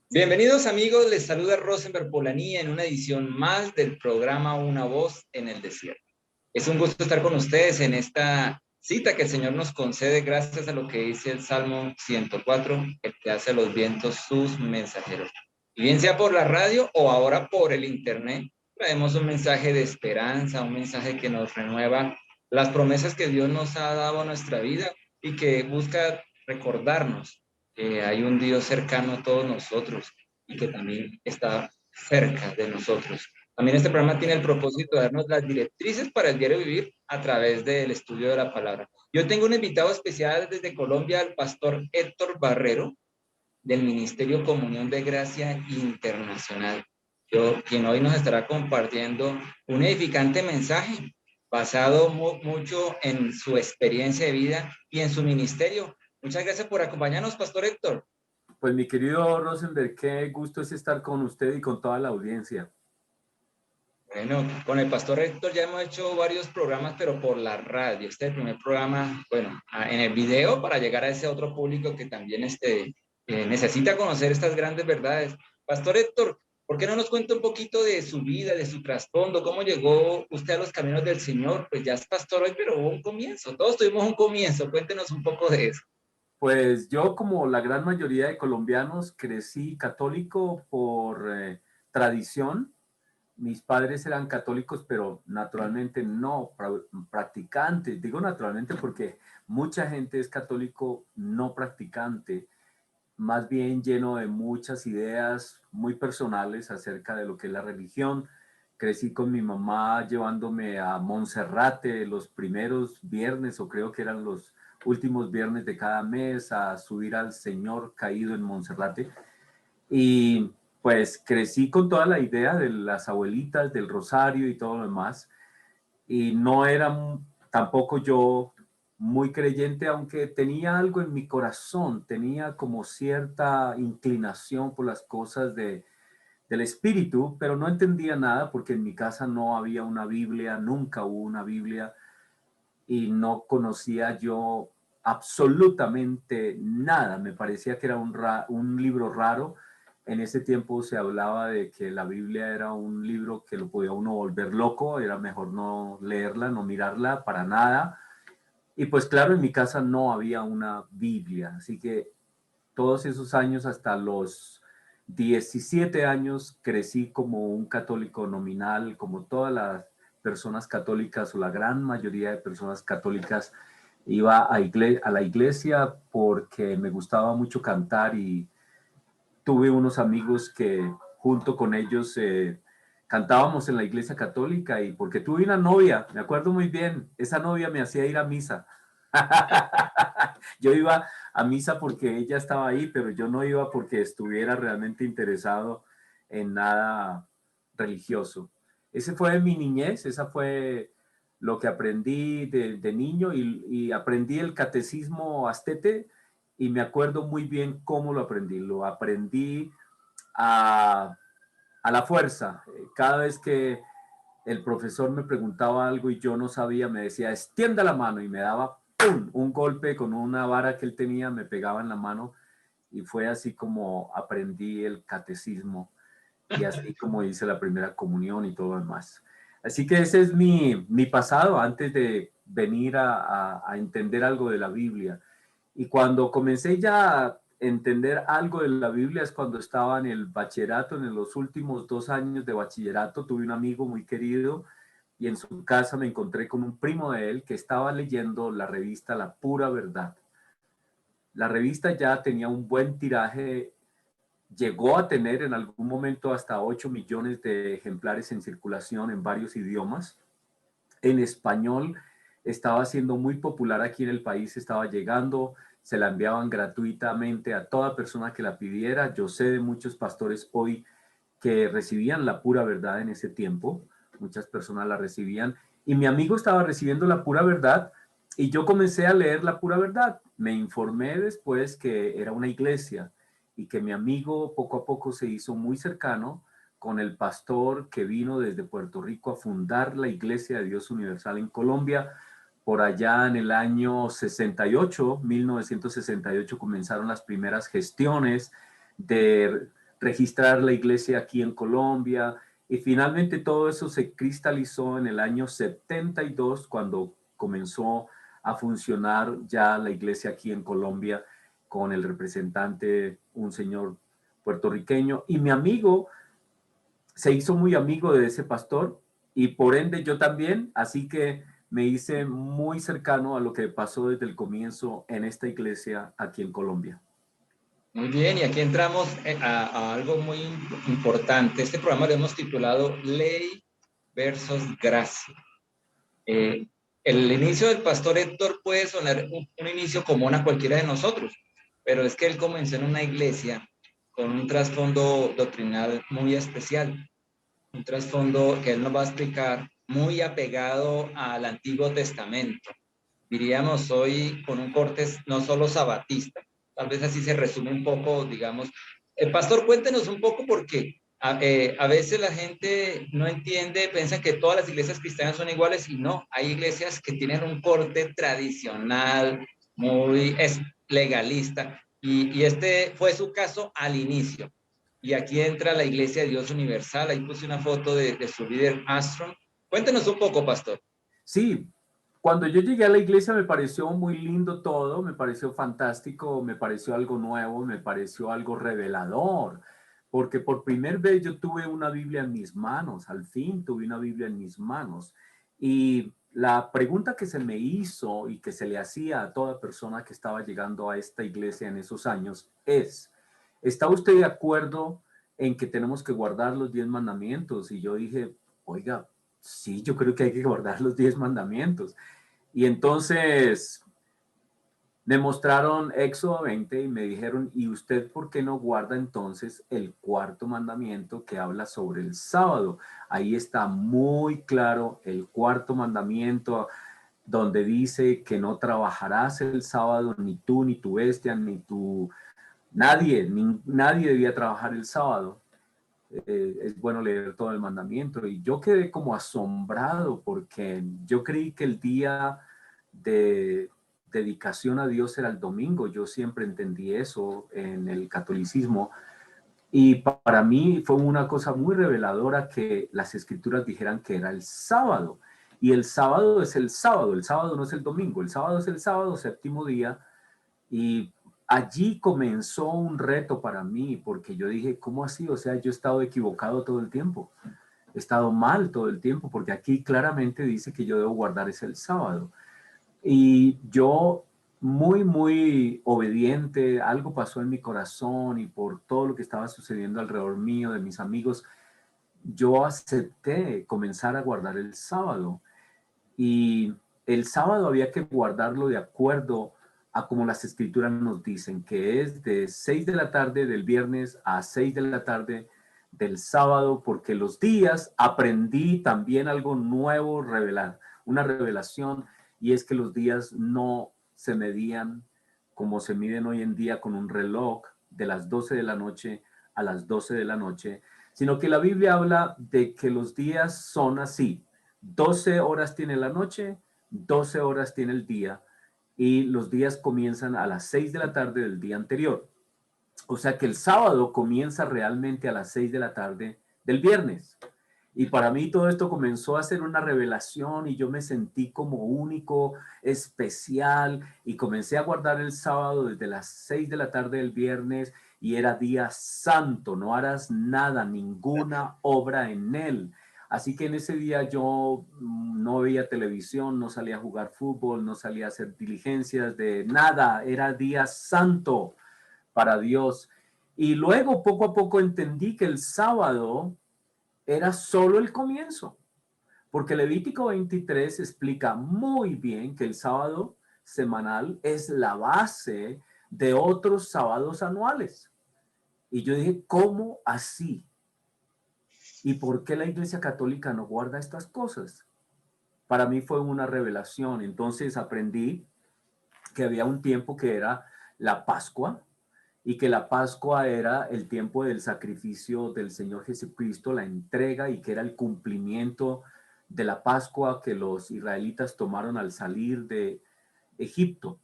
Bienvenidos amigos, les saluda Rosenberg Polanía en una edición más del programa Una Voz en el Desierto. Es un gusto estar con ustedes en esta cita que el Señor nos concede gracias a lo que dice el Salmo 104, el que hace a los vientos sus mensajeros. Y bien sea por la radio o ahora por el internet, traemos un mensaje de esperanza, un mensaje que nos renueva las promesas que Dios nos ha dado a nuestra vida y que busca recordarnos que hay un Dios cercano a todos nosotros y que también está cerca de nosotros. También este programa tiene el propósito de darnos las directrices para el diario vivir a través del estudio de la palabra. Yo tengo un invitado especial desde Colombia, el pastor Héctor Barrero, del Ministerio Comunión de Gracia Internacional, quien hoy nos estará compartiendo un edificante mensaje basado mucho en su experiencia de vida y en su ministerio. Muchas gracias por acompañarnos, Pastor Héctor. Pues mi querido Rosenberg, qué gusto es estar con usted y con toda la audiencia. Bueno, con el Pastor Héctor ya hemos hecho varios programas, pero por la radio. Este es el primer programa, bueno, en el video para llegar a ese otro público que también necesita conocer estas grandes verdades. Pastor Héctor, ¿por qué no nos cuenta un poquito de su vida, de su trasfondo? ¿Cómo llegó usted a los caminos del Señor? Pues ya es pastor hoy, pero hubo un comienzo. Todos tuvimos un comienzo. Cuéntenos un poco de eso. Pues yo, como la gran mayoría de colombianos, crecí católico por tradición. Mis padres eran católicos, pero naturalmente no practicantes. Digo naturalmente porque mucha gente es católico no practicante, más bien lleno de muchas ideas muy personales acerca de lo que es la religión. Crecí con mi mamá llevándome a Monserrate los primeros viernes, o creo que eran los últimos viernes de cada mes, a subir al Señor caído en Monserrate. Y pues crecí con toda la idea de las abuelitas, del rosario y todo lo demás. Y no era tampoco yo muy creyente, aunque tenía algo en mi corazón, tenía como cierta inclinación por las cosas del espíritu, pero no entendía nada porque en mi casa no había una Biblia, nunca hubo una Biblia y no conocía yo absolutamente nada. Me parecía que era un libro raro. En ese tiempo se hablaba de que la Biblia era un libro que lo podía uno volver loco, era mejor no leerla, no mirarla para nada. Y pues claro, en mi casa no había una Biblia, así que todos esos años, hasta los 17 años, crecí como un católico nominal, como todas las personas católicas o la gran mayoría de personas católicas. Iba a la iglesia porque me gustaba mucho cantar y tuve unos amigos que junto con ellos cantábamos en la iglesia católica, y porque tuve una novia, me acuerdo muy bien, esa novia me hacía ir a misa. Yo iba a misa porque ella estaba ahí, pero yo no iba porque estuviera realmente interesado en nada religioso. Ese fue mi niñez, esa fue lo que aprendí de niño, y aprendí el catecismo astete, y me acuerdo muy bien cómo lo aprendí. Lo aprendí a, a la fuerza. Cada vez que el profesor me preguntaba algo y yo no sabía, me decía, extienda la mano, y me daba ¡pum!, un golpe con una vara que él tenía, me pegaba en la mano, y fue así como aprendí el catecismo y así como hice la primera comunión y todo lo demás. Así que ese es mi pasado antes de venir a entender algo de la Biblia. Y cuando comencé ya a entender algo de la Biblia es cuando estaba en el bachillerato, en los últimos 2 años de bachillerato. Tuve un amigo muy querido y en su casa me encontré con un primo de él que estaba leyendo la revista La Pura Verdad. La revista ya tenía un buen tiraje, llegó a tener en algún momento hasta 8 millones de ejemplares en circulación en varios idiomas. En español estaba siendo muy popular aquí en el país, estaba llegando, se la enviaban gratuitamente a toda persona que la pidiera. Yo sé de muchos pastores hoy que recibían La Pura Verdad en ese tiempo, muchas personas la recibían, y mi amigo estaba recibiendo La Pura Verdad, y yo comencé a leer La Pura Verdad. Me informé después que era una iglesia y que mi amigo poco a poco se hizo muy cercano con el pastor que vino desde Puerto Rico a fundar la Iglesia de Dios Universal en Colombia. Por allá en el año 68, 1968, comenzaron las primeras gestiones de registrar la iglesia aquí en Colombia, y finalmente todo eso se cristalizó en el año 72 cuando comenzó a funcionar ya la iglesia aquí en Colombia con el representante, un señor puertorriqueño, y mi amigo se hizo muy amigo de ese pastor y por ende yo también, así que me hice muy cercano a lo que pasó desde el comienzo en esta iglesia aquí en Colombia. Muy bien, y aquí entramos a algo muy importante. Este programa lo hemos titulado Ley versus Gracia. El inicio del pastor Héctor puede sonar un inicio común a cualquiera de nosotros, pero es que él comenzó en una iglesia con un trasfondo doctrinal muy especial, un trasfondo que él nos va a explicar muy apegado al Antiguo Testamento. Diríamos hoy con un corte no solo sabatista, tal vez así se resume un poco, digamos. Pastor, cuéntenos un poco porque a veces la gente no entiende, piensa que todas las iglesias cristianas son iguales y no, hay iglesias que tienen un corte tradicional, muy legalista y este fue su caso al inicio. Y aquí entra la Iglesia de Dios Universal, ahí puse una foto de su líder Armstrong. Cuéntenos un poco, pastor. Sí, cuando yo llegué a la iglesia me pareció muy lindo todo, me pareció fantástico, me pareció algo nuevo, me pareció algo revelador, porque por primera vez yo tuve una Biblia en mis manos, al fin tuve una Biblia en mis manos. Y la pregunta que se me hizo y que se le hacía a toda persona que estaba llegando a esta iglesia en esos años es, ¿está usted de acuerdo en que tenemos que guardar los 10 mandamientos? Y yo dije, oiga, sí, yo creo que hay que guardar los 10 mandamientos. Y entonces me mostraron Éxodo 20 y me dijeron, ¿y usted por qué no guarda entonces el cuarto mandamiento que habla sobre el sábado? Ahí está muy claro el cuarto mandamiento donde dice que no trabajarás el sábado, ni tú, ni tu bestia, ni tu... nadie debía trabajar el sábado. Es bueno leer todo el mandamiento. Y yo quedé como asombrado porque yo creí que el día de dedicación a Dios era el domingo. Yo siempre entendí eso en el catolicismo. Y para mí fue una cosa muy reveladora que las escrituras dijeran que era el sábado. Y el sábado es el sábado no es el domingo, el sábado es el sábado, séptimo día, y allí comenzó un reto para mí, porque yo dije, ¿cómo así? O sea, yo he estado equivocado todo el tiempo, he estado mal todo el tiempo, porque aquí claramente dice que yo debo guardar ese el sábado. Y yo, muy obediente, algo pasó en mi corazón y por todo lo que estaba sucediendo alrededor mío, de mis amigos, yo acepté comenzar a guardar el sábado. Y el sábado había que guardarlo de acuerdo a como las escrituras nos dicen, que es de 6 de la tarde del viernes a 6 de la tarde del sábado, porque los días aprendí también algo nuevo, una revelación, y es que los días no se medían como se miden hoy en día con un reloj de las 12 de la noche a las 12 de la noche, sino que la Biblia habla de que los días son así: 12 horas tiene la noche, 12 horas tiene el día, y los días comienzan a las 6 de la tarde del día anterior. O sea que el sábado comienza realmente a las 6 de la tarde del viernes. Y para mí todo esto comenzó a ser una revelación y yo me sentí como único, especial, y comencé a guardar el sábado desde las 6 de la tarde del viernes, y era día santo, no harás nada, ninguna obra en él. Así que en ese día yo no veía televisión, no salía a jugar fútbol, no salía a hacer diligencias de nada, era día santo para Dios. Y luego poco a poco entendí que el sábado era solo el comienzo, porque Levítico 23 explica muy bien que el sábado semanal es la base de otros sábados anuales. Y yo dije, ¿cómo así? ¿Y por qué la Iglesia Católica no guarda estas cosas? Para mí fue una revelación. Entonces aprendí que había un tiempo que era la Pascua, y que la Pascua era el tiempo del sacrificio del Señor Jesucristo, la entrega, y que era el cumplimiento de la Pascua que los israelitas tomaron al salir de Egipto.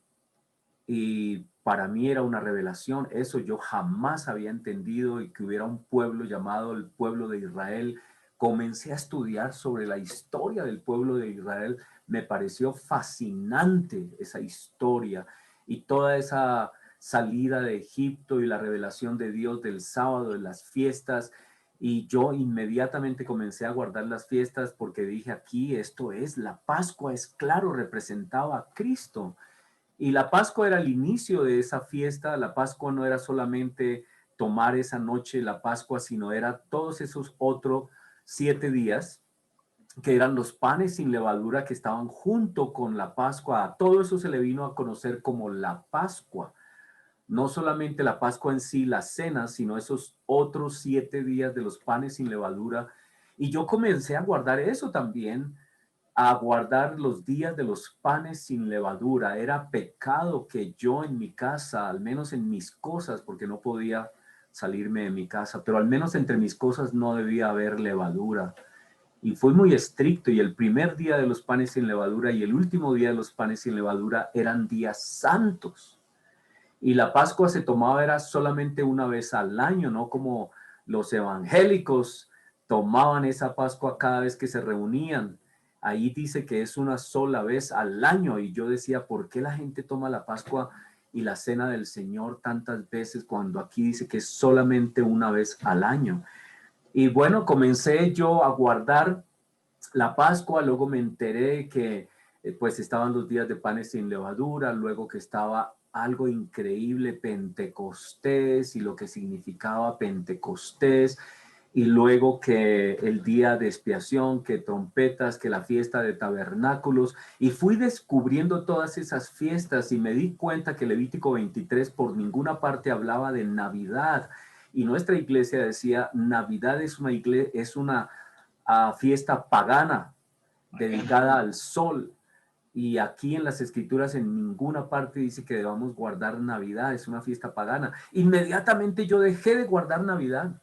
Y para mí era una revelación. Eso yo jamás había entendido, y que hubiera un pueblo llamado el pueblo de Israel. Comencé a estudiar sobre la historia del pueblo de Israel. Me pareció fascinante esa historia y toda esa salida de Egipto y la revelación de Dios del sábado, de las fiestas. Y yo inmediatamente comencé a guardar las fiestas porque dije, aquí esto es, la Pascua es claro, representaba a Cristo. Y la Pascua era el inicio de esa fiesta. La Pascua no era solamente tomar esa noche la Pascua, sino era todos esos otros 7 días que eran los panes sin levadura que estaban junto con la Pascua. A todo eso se le vino a conocer como la Pascua. No solamente la Pascua en sí, la cena, sino esos otros 7 días de los panes sin levadura. Y yo comencé a guardar eso también, a guardar los días de los panes sin levadura. Era pecado que yo en mi casa, al menos en mis cosas, porque no podía salirme de mi casa, pero al menos entre mis cosas no debía haber levadura. Y fue muy estricto, y el primer día de los panes sin levadura y el último día de los panes sin levadura eran días santos. Y la Pascua se tomaba era solamente una vez al año, no como los evangélicos tomaban esa Pascua cada vez que se reunían. Ahí dice que es una sola vez al año, y yo decía, ¿por qué la gente toma la Pascua y la cena del Señor tantas veces cuando aquí dice que es solamente una vez al año? Y bueno, comencé yo a guardar la Pascua. Luego me enteré que pues estaban los días de panes sin levadura, luego que estaba algo increíble, Pentecostés, y lo que significaba Pentecostés, y luego que el día de expiación, que trompetas, que la fiesta de tabernáculos, y fui descubriendo todas esas fiestas y me di cuenta que Levítico 23 por ninguna parte hablaba de Navidad, y nuestra iglesia decía, Navidad es una iglesia, es una fiesta pagana dedicada al sol. Y aquí en las escrituras en ninguna parte dice que debamos guardar Navidad, es una fiesta pagana. Inmediatamente yo dejé de guardar Navidad.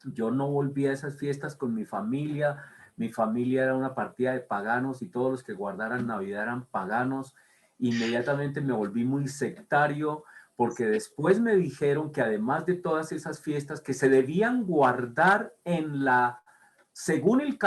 Yo no volví a esas fiestas con mi familia. Mi familia era una partida de paganos y todos los que guardaran Navidad eran paganos. Inmediatamente me volví muy sectario, porque después me dijeron que además de todas esas fiestas que se debían guardar según el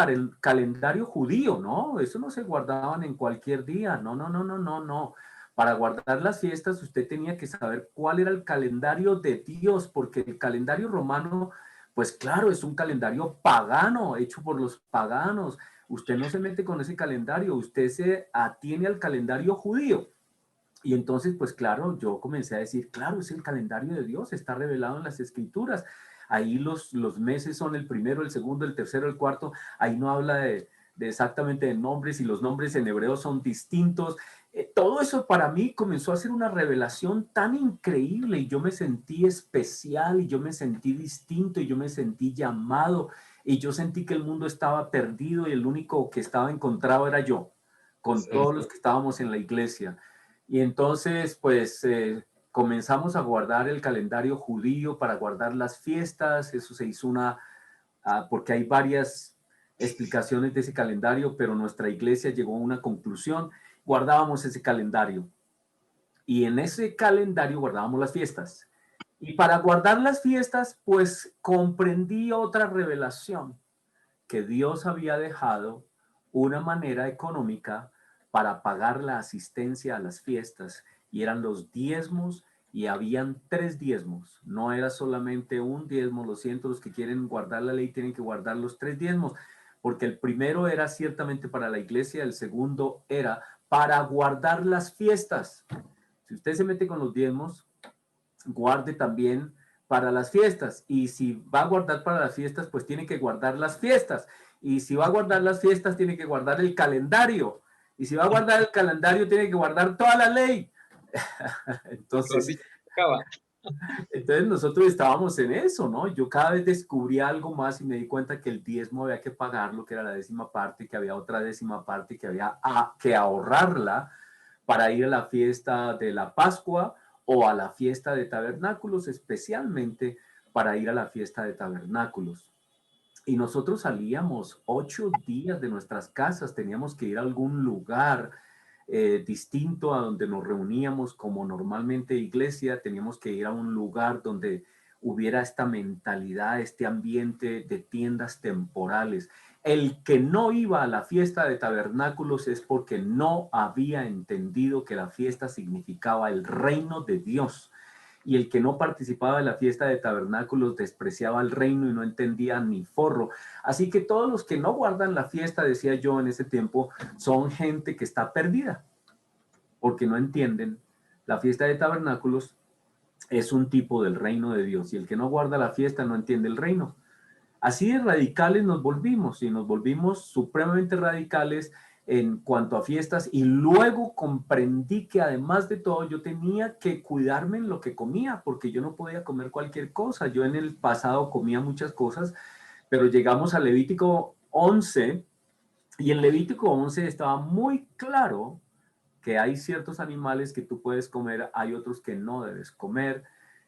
calendario judío, ¿no? Eso no se guardaban en cualquier día. No, no, no, no, no, no. Para guardar las fiestas usted tenía que saber cuál era el calendario de Dios, porque el calendario romano, pues claro, es un calendario pagano, hecho por los paganos. Usted no se mete con ese calendario, usted se atiene al calendario judío. Y entonces, pues claro, yo comencé a decir, claro, es el calendario de Dios, está revelado en las escrituras. Ahí los meses son el primero, el segundo, el tercero, el cuarto. Ahí no habla de exactamente de nombres, y los nombres en hebreo son distintos. Todo eso para mí comenzó a ser una revelación tan increíble, y yo me sentí especial, y yo me sentí distinto, y yo me sentí llamado, y yo sentí que el mundo estaba perdido y el único que estaba encontrado era yo, con Sí. todos los que estábamos en la iglesia. Y entonces, pues comenzamos a guardar el calendario judío para guardar las fiestas. Eso se hizo porque hay varias explicaciones de ese calendario, pero nuestra iglesia llegó a una conclusión. Guardábamos ese calendario, y en ese calendario guardábamos las fiestas. Y para guardar las fiestas, pues comprendí otra revelación, que Dios había dejado una manera económica para pagar la asistencia a las fiestas, y eran los diezmos, y habían 3 diezmos. No era solamente un diezmo. Lo siento, los que quieren guardar la ley tienen que guardar los 3 diezmos, porque el primero era ciertamente para la iglesia, el segundo era para guardar las fiestas. Si usted se mete con los diezmos, guarde también para las fiestas. Y si va a guardar para las fiestas, pues tiene que guardar las fiestas. Y si va a guardar las fiestas, tiene que guardar el calendario. Y si va a guardar el calendario, tiene que guardar toda la ley. Mejor Entonces, dicho, acaba. entonces nosotros estábamos en eso, ¿no? Yo cada vez descubrí algo más y me di cuenta que el diezmo había que pagarlo, que era la 10ª parte, que había otra 10ª parte que había que ahorrarla para ir a la fiesta de la Pascua o a la fiesta de tabernáculos, especialmente para ir a la fiesta de tabernáculos. Y nosotros salíamos 8 días de nuestras casas, teníamos que ir a algún lugar. distinto a donde nos reuníamos como normalmente iglesia. Teníamos que ir a un lugar donde hubiera esta mentalidad, este ambiente de tiendas temporales. El que no iba a la fiesta de tabernáculos es porque no había entendido que la fiesta significaba el reino de Dios. Y el que no participaba de la fiesta de tabernáculos despreciaba el reino y no entendía ni forro. Así que todos los que no guardan la fiesta, decía yo en ese tiempo, son gente que está perdida, porque no entienden. La fiesta de tabernáculos es un tipo del reino de Dios, y el que no guarda la fiesta no entiende el reino. Así de radicales nos volvimos, y nos volvimos supremamente radicales en cuanto a fiestas, y luego comprendí que además de todo yo tenía que cuidarme en lo que comía, porque yo no podía comer cualquier cosa. Yo en el pasado comía muchas cosas, pero llegamos a Levítico 11, y en Levítico 11 estaba muy claro que hay ciertos animales que tú puedes comer, hay otros que no debes comer.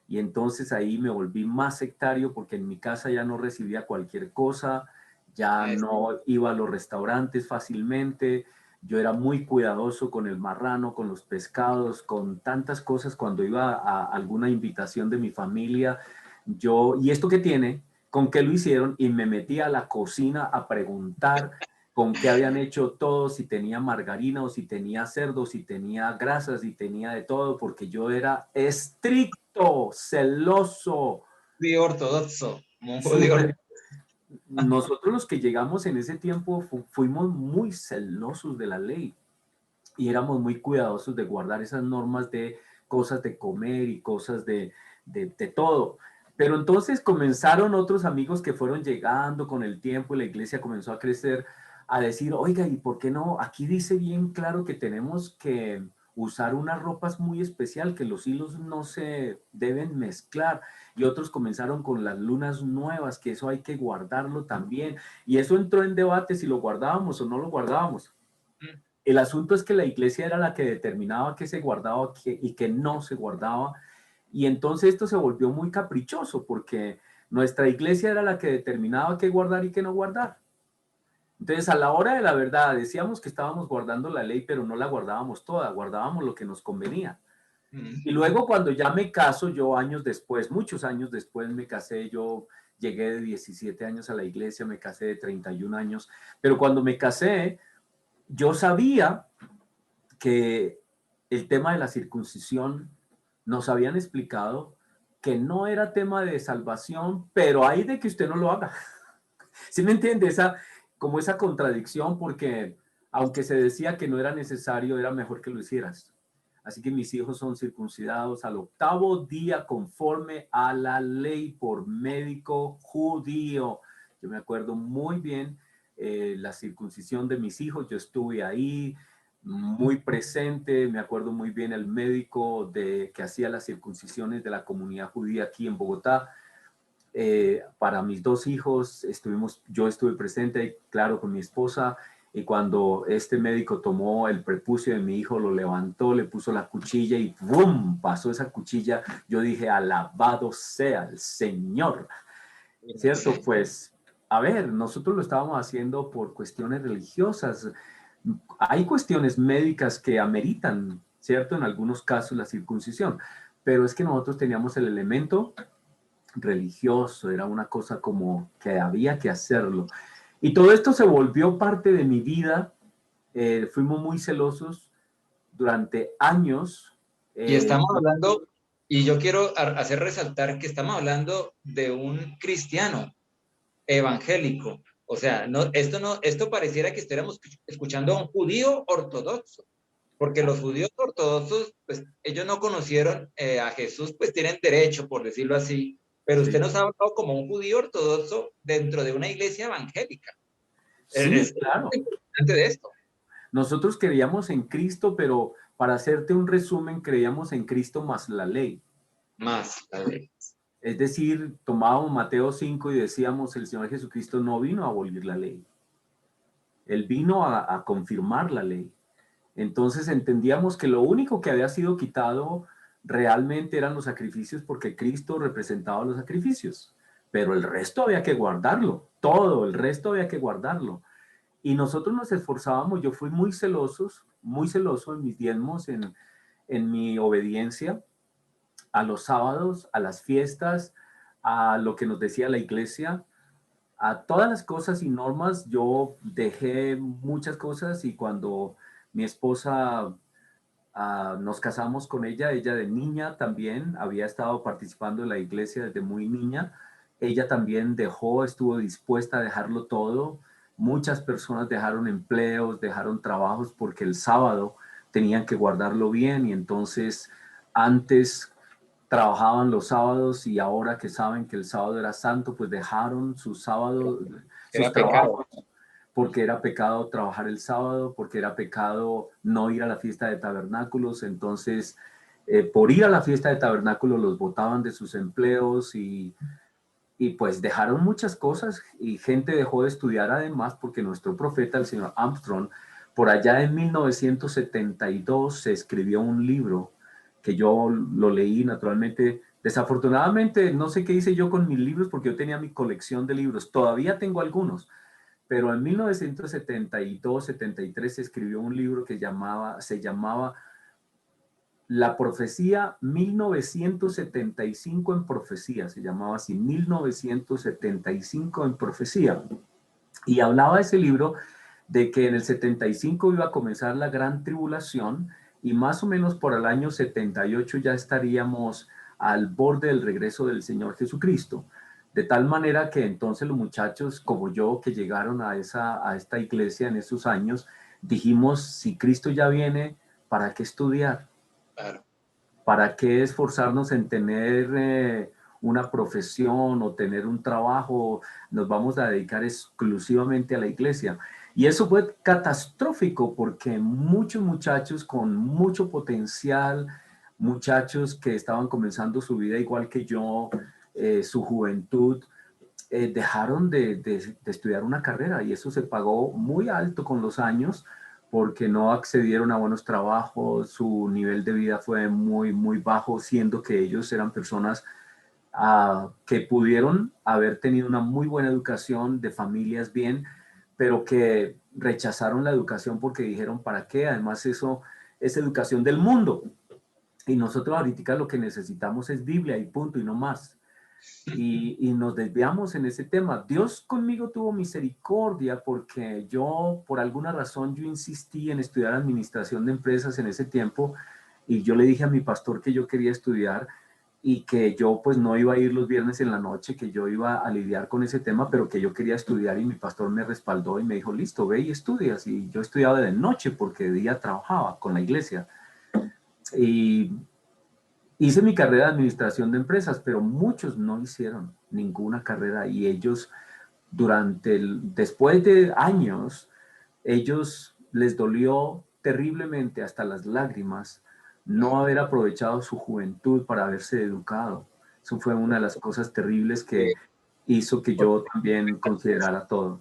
Y entonces ahí me volví más sectario, porque en mi casa ya no recibía cualquier cosa, ya no iba a los restaurantes fácilmente. Yo era muy cuidadoso con el marrano, con los pescados, con tantas cosas. Cuando iba a alguna invitación de mi familia, ¿y esto qué tiene? ¿Con qué lo hicieron? Y me metí a la cocina a preguntar con qué habían hecho todo, si tenía margarina o si tenía cerdo, si tenía grasas, si tenía de todo, porque yo era estricto, celoso. Judío ortodoxo, como un judío Súper. ortodoxo. Nosotros los que llegamos en ese tiempo fuimos muy celosos de la ley, y éramos muy cuidadosos de guardar esas normas de cosas de comer y cosas de todo. Pero entonces comenzaron otros amigos que fueron llegando con el tiempo, y la iglesia comenzó a crecer, a decir, oiga, ¿y por qué no? Aquí dice bien claro que tenemos que usar unas ropas muy especial, que los hilos no se deben mezclar. Y otros comenzaron con las lunas nuevas, que eso hay que guardarlo también. Y eso entró en debate si lo guardábamos o no lo guardábamos. El asunto es que la iglesia era la que determinaba qué se guardaba y qué no se guardaba. Y entonces esto se volvió muy caprichoso, porque nuestra iglesia era la que determinaba qué guardar y qué no guardar. Entonces, a la hora de la verdad, decíamos que estábamos guardando la ley, pero no la guardábamos toda, guardábamos lo que nos convenía. Y luego, cuando ya me caso, yo años después, muchos años después me casé. Yo llegué de 17 años a la iglesia, me casé de 31 años, pero cuando me casé, yo sabía que el tema de la circuncisión nos habían explicado que no era tema de salvación, pero hay de que usted no lo haga. ¿Sí me entiende? Como esa contradicción, porque aunque se decía que no era necesario, era mejor que lo hicieras. Así que mis hijos son circuncidados al 8º día conforme a la ley por médico judío. Yo me acuerdo muy bien la circuncisión de mis hijos. Yo estuve ahí muy presente. Me acuerdo muy bien el médico que hacía las circuncisiones de la comunidad judía aquí en Bogotá. Para mis 2 hijos yo estuve presente, claro, con mi esposa, y cuando este médico tomó el prepucio de mi hijo, lo levantó, le puso la cuchilla y ¡bum! Pasó esa cuchilla. Yo dije, alabado sea el Señor, ¿cierto? Sí. Pues, a ver, nosotros lo estábamos haciendo por cuestiones religiosas. Hay cuestiones médicas que ameritan, ¿cierto? En algunos casos la circuncisión, pero es que nosotros teníamos el elemento religioso, era una cosa como que había que hacerlo. Y todo esto se volvió parte de mi vida. Fuimos muy celosos durante años. Y Eh, estamos hablando, y yo quiero hacer resaltar que estamos hablando de un cristiano evangélico. O sea, esto pareciera que estuviéramos escuchando a un judío ortodoxo, porque los judíos ortodoxos, pues ellos no conocieron a Jesús, pues tienen derecho, por decirlo así, pero usted sí, nos ha hablado como un judío ortodoxo dentro de una iglesia evangélica. sí, Es claro. importante de esto. Nosotros creíamos en Cristo, pero para hacerte un resumen, creíamos en Cristo más la ley. Más, la ley. Es decir, tomábamos Mateo 5 y decíamos, el Señor Jesucristo no vino a abolir la ley. Él vino a confirmar la ley. Entonces entendíamos que lo único que había sido quitado realmente eran los sacrificios, porque Cristo representaba los sacrificios, pero el resto había que guardarlo, todo el resto había que guardarlo. Y nosotros nos esforzábamos, yo fui muy celoso en mis diezmos, en mi obediencia a los sábados, a las fiestas, a lo que nos decía la iglesia, a todas las cosas y normas. Yo dejé muchas cosas y cuando mi esposa nos casamos con ella, ella de niña también había estado participando en la iglesia desde muy niña. Ella también dejó, estuvo dispuesta a dejarlo todo. Muchas personas dejaron empleos, dejaron trabajos porque el sábado tenían que guardarlo bien y entonces antes trabajaban los sábados y ahora que saben que el sábado era santo, pues dejaron sus sábados, sus Era pecado. trabajos, porque era pecado trabajar el sábado, porque era pecado no ir a la fiesta de tabernáculos. Entonces, por ir a la fiesta de tabernáculos los botaban de sus empleos y pues dejaron muchas cosas y gente dejó de estudiar además porque nuestro profeta, el señor Armstrong, por allá en 1972 se escribió un libro que yo lo leí naturalmente. Desafortunadamente, no sé qué hice yo con mis libros porque yo tenía mi colección de libros. Todavía tengo algunos, pero en 1972-73 se escribió un libro que se llamaba La Profecía 1975 en Profecía, se llamaba así, 1975 en Profecía. Y hablaba ese libro de que en el 75 iba a comenzar la gran tribulación y más o menos por el año 78 ya estaríamos al borde del regreso del Señor Jesucristo. De tal manera que entonces los muchachos como yo que llegaron a esta iglesia en esos años, dijimos, si Cristo ya viene, ¿para qué estudiar? Claro. ¿Para qué esforzarnos en tener una profesión o tener un trabajo? Nos vamos a dedicar exclusivamente a la iglesia. Y eso fue catastrófico porque muchos muchachos con mucho potencial, muchachos que estaban comenzando su vida igual que yo, su juventud, dejaron de estudiar una carrera y eso se pagó muy alto con los años porque no accedieron a buenos trabajos, su nivel de vida fue muy, muy bajo, siendo que ellos eran personas que pudieron haber tenido una muy buena educación, de familias bien, pero que rechazaron la educación porque dijeron, ¿para qué? Además, eso es educación del mundo. Y nosotros ahorita lo que necesitamos es Biblia y punto y no más. Y nos desviamos en ese tema. Dios conmigo tuvo misericordia porque yo, por alguna razón, yo insistí en estudiar administración de empresas en ese tiempo y yo le dije a mi pastor que yo quería estudiar y que yo pues no iba a ir los viernes en la noche, que yo iba a lidiar con ese tema, pero que yo quería estudiar y mi pastor me respaldó y me dijo, listo, ve y estudias. Y yo estudiaba de noche porque de día trabajaba con la iglesia. Y hice mi carrera de administración de empresas, pero muchos no hicieron ninguna carrera y ellos después de años, ellos les dolió terriblemente hasta las lágrimas no haber aprovechado su juventud para haberse educado. Eso fue una de las cosas terribles que hizo que yo también considerara todo.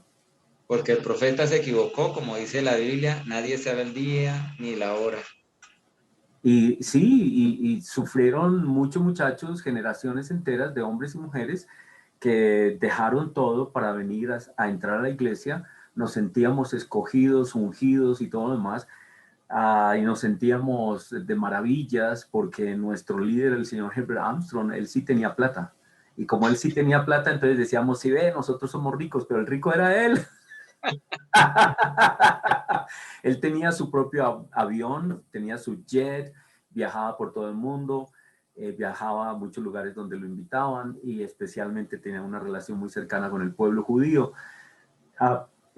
Porque el profeta se equivocó, como dice la Biblia, nadie sabe el día ni la hora. Y sí, y sufrieron muchos muchachos, generaciones enteras de hombres y mujeres que dejaron todo para venir a entrar a la iglesia. Nos sentíamos escogidos, ungidos y todo lo demás. Y nos sentíamos de maravillas porque nuestro líder, el señor Herbert Armstrong, él sí tenía plata. Y como él sí tenía plata, entonces decíamos, sí ve, nosotros somos ricos, pero el rico era él. Él tenía su propio avión, tenía su jet, viajaba por todo el mundo, viajaba a muchos lugares donde lo invitaban y especialmente tenía una relación muy cercana con el pueblo judío.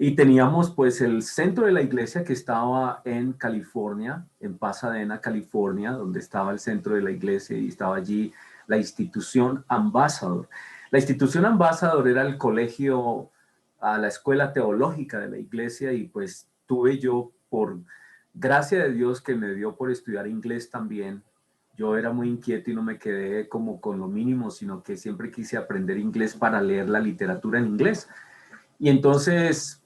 Y teníamos pues el centro de la iglesia que estaba en California, en Pasadena, California, donde estaba el centro de la iglesia y estaba allí la institución Ambassador. La institución Ambassador era el colegio, la escuela teológica de la iglesia y pues tuve yo por gracia de Dios que me dio por estudiar inglés también. Yo era muy inquieto y no me quedé como con lo mínimo, sino que siempre quise aprender inglés para leer la literatura en inglés. Y entonces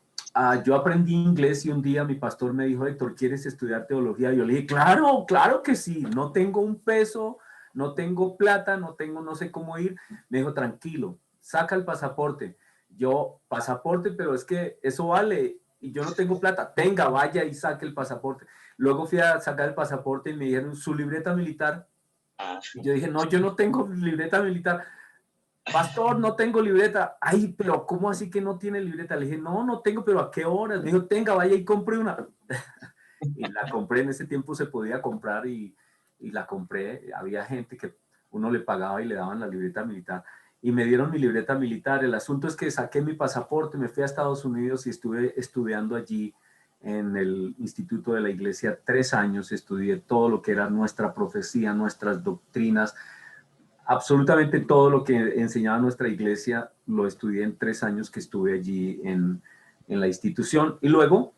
yo aprendí inglés y un día mi pastor me dijo, Héctor, ¿quieres estudiar teología? Y yo le dije, claro, claro que sí, no tengo un peso, no tengo plata, no sé cómo ir. Me dijo, tranquilo, saca el pasaporte. Yo, pasaporte, pero es que eso vale. y yo no tengo plata. Venga, vaya y saque el pasaporte. Luego fui a sacar el pasaporte y me dijeron su libreta militar. Y yo dije, no, yo no tengo libreta militar. Pastor, no tengo libreta. Ay, pero ¿cómo así que no tiene libreta? Le dije, no, no tengo, pero ¿a qué horas? Me dijo, tenga, vaya y compre una. Y la compré, en ese tiempo se podía comprar y la compré. Había gente que uno le pagaba y le daban la libreta militar. Y me dieron mi libreta militar. El asunto es que saqué mi pasaporte, me fui a Estados Unidos y estuve estudiando allí en el Instituto de la Iglesia 3 años. Estudié todo lo que era nuestra profecía, nuestras doctrinas, absolutamente todo lo que enseñaba nuestra iglesia lo estudié en 3 años que estuve allí en la institución. Y luego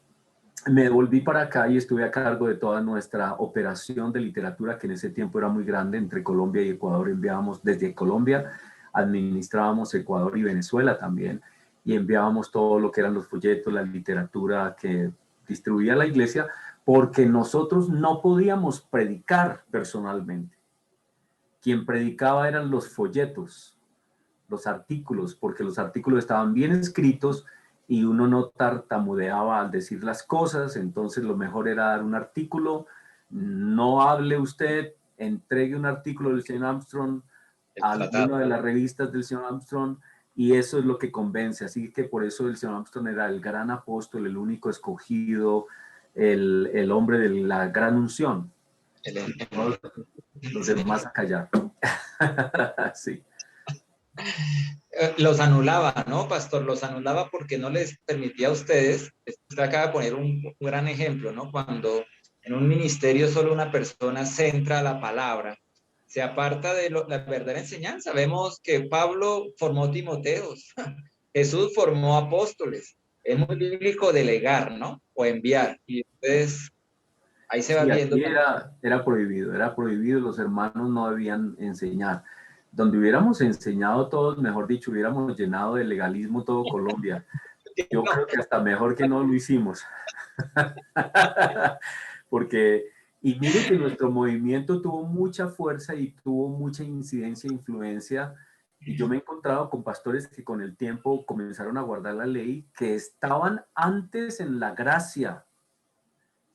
me volví para acá y estuve a cargo de toda nuestra operación de literatura, que en ese tiempo era muy grande, entre Colombia y Ecuador. Enviábamos desde Colombia, administrábamos Ecuador y Venezuela también, y enviábamos todo lo que eran los folletos, la literatura que distribuía la iglesia, porque nosotros no podíamos predicar personalmente. Quien predicaba eran los folletos, los artículos, porque los artículos estaban bien escritos y uno no tartamudeaba al decir las cosas, entonces lo mejor era dar un artículo, no hable usted, entregue un artículo del señor Armstrong El a tratado. alguna de las revistas del señor Armstrong y eso es lo que convence, así que por eso el señor Armstrong era el gran apóstol, el único escogido, el hombre de la gran unción. El- Y todos los demás a callar. Sí. Los anulaba, ¿no, pastor? Los anulaba porque no les permitía a ustedes, usted acaba de poner un gran ejemplo, ¿no? Cuando en un ministerio solo una persona centra la palabra, se aparta de la verdadera enseñanza. Vemos que Pablo formó Timoteos, Jesús formó apóstoles. Es muy bíblico delegar, ¿no? O enviar. Y entonces ahí se va Sí, viendo aquí también. era prohibido, los hermanos no debían enseñar. Donde hubiéramos enseñado todos, mejor dicho, hubiéramos llenado de legalismo todo Colombia. Yo No, creo que hasta mejor que no lo hicimos. Porque, y mire que nuestro movimiento tuvo mucha fuerza y tuvo mucha incidencia e influencia. Y yo me he encontrado con pastores que con el tiempo comenzaron a guardar la ley, que estaban antes en la gracia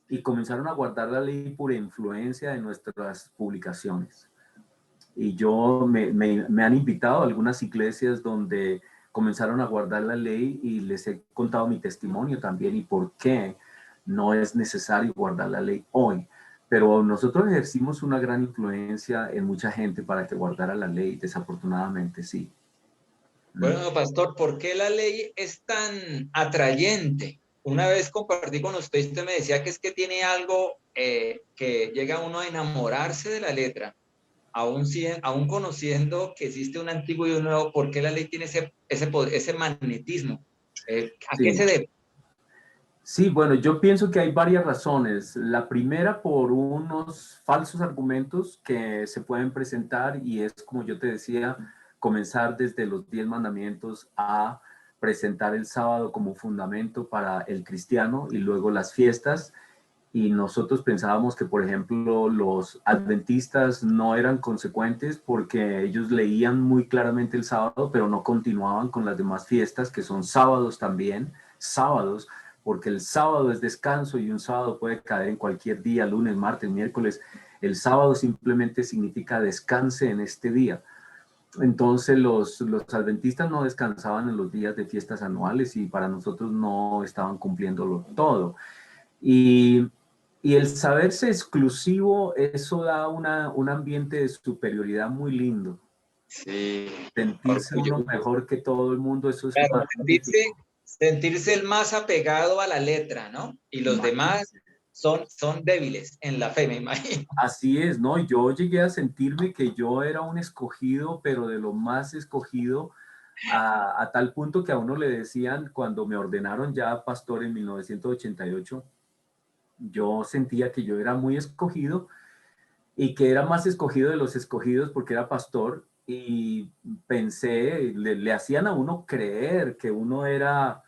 y comenzaron a guardar la ley por influencia de nuestras publicaciones. Y me han invitado a algunas iglesias donde comenzaron a guardar la ley y les he contado mi testimonio también y por qué no es necesario guardar la ley hoy. Pero nosotros ejercimos una gran influencia en mucha gente para que guardara la ley, desafortunadamente sí. bueno, pastor, ¿por qué la ley es tan atrayente? Una vez compartí con usted, usted me decía que es que tiene algo que llega uno a enamorarse de la letra, aún conociendo que existe un antiguo y un nuevo. ¿Por qué la ley tiene ese magnetismo? ¿A qué se Sí, debe? sí, bueno, yo pienso que hay varias razones. La primera por unos falsos argumentos que se pueden presentar y es, como yo te decía, comenzar desde los 10 mandamientos a presentar el sábado como fundamento para el cristiano y luego las fiestas. Y nosotros pensábamos que, por ejemplo, los adventistas no eran consecuentes porque ellos leían muy claramente el sábado, pero no continuaban con las demás fiestas, que son sábados también, sábados, porque el sábado es descanso y un sábado puede caer en cualquier día, lunes, martes, miércoles. El sábado simplemente significa descanse en este día. Entonces los adventistas no descansaban en los días de fiestas anuales y para nosotros no estaban cumpliéndolo todo. Y, y el saberse exclusivo, eso da un ambiente de superioridad muy lindo. Sí, Sentirse orgullo. uno mejor que todo el mundo, eso es Claro, magnífico. sentirse el más apegado a la letra, ¿no? Y los demás Imagínense. son débiles en la fe, me imagino. Así es, ¿no? Yo llegué a sentirme que yo era un escogido, pero de lo más escogido, a tal punto que a uno le decían, cuando me ordenaron ya pastor en 1988, yo sentía que yo era muy escogido y que era más escogido de los escogidos porque era pastor y pensé, le hacían a uno creer que uno era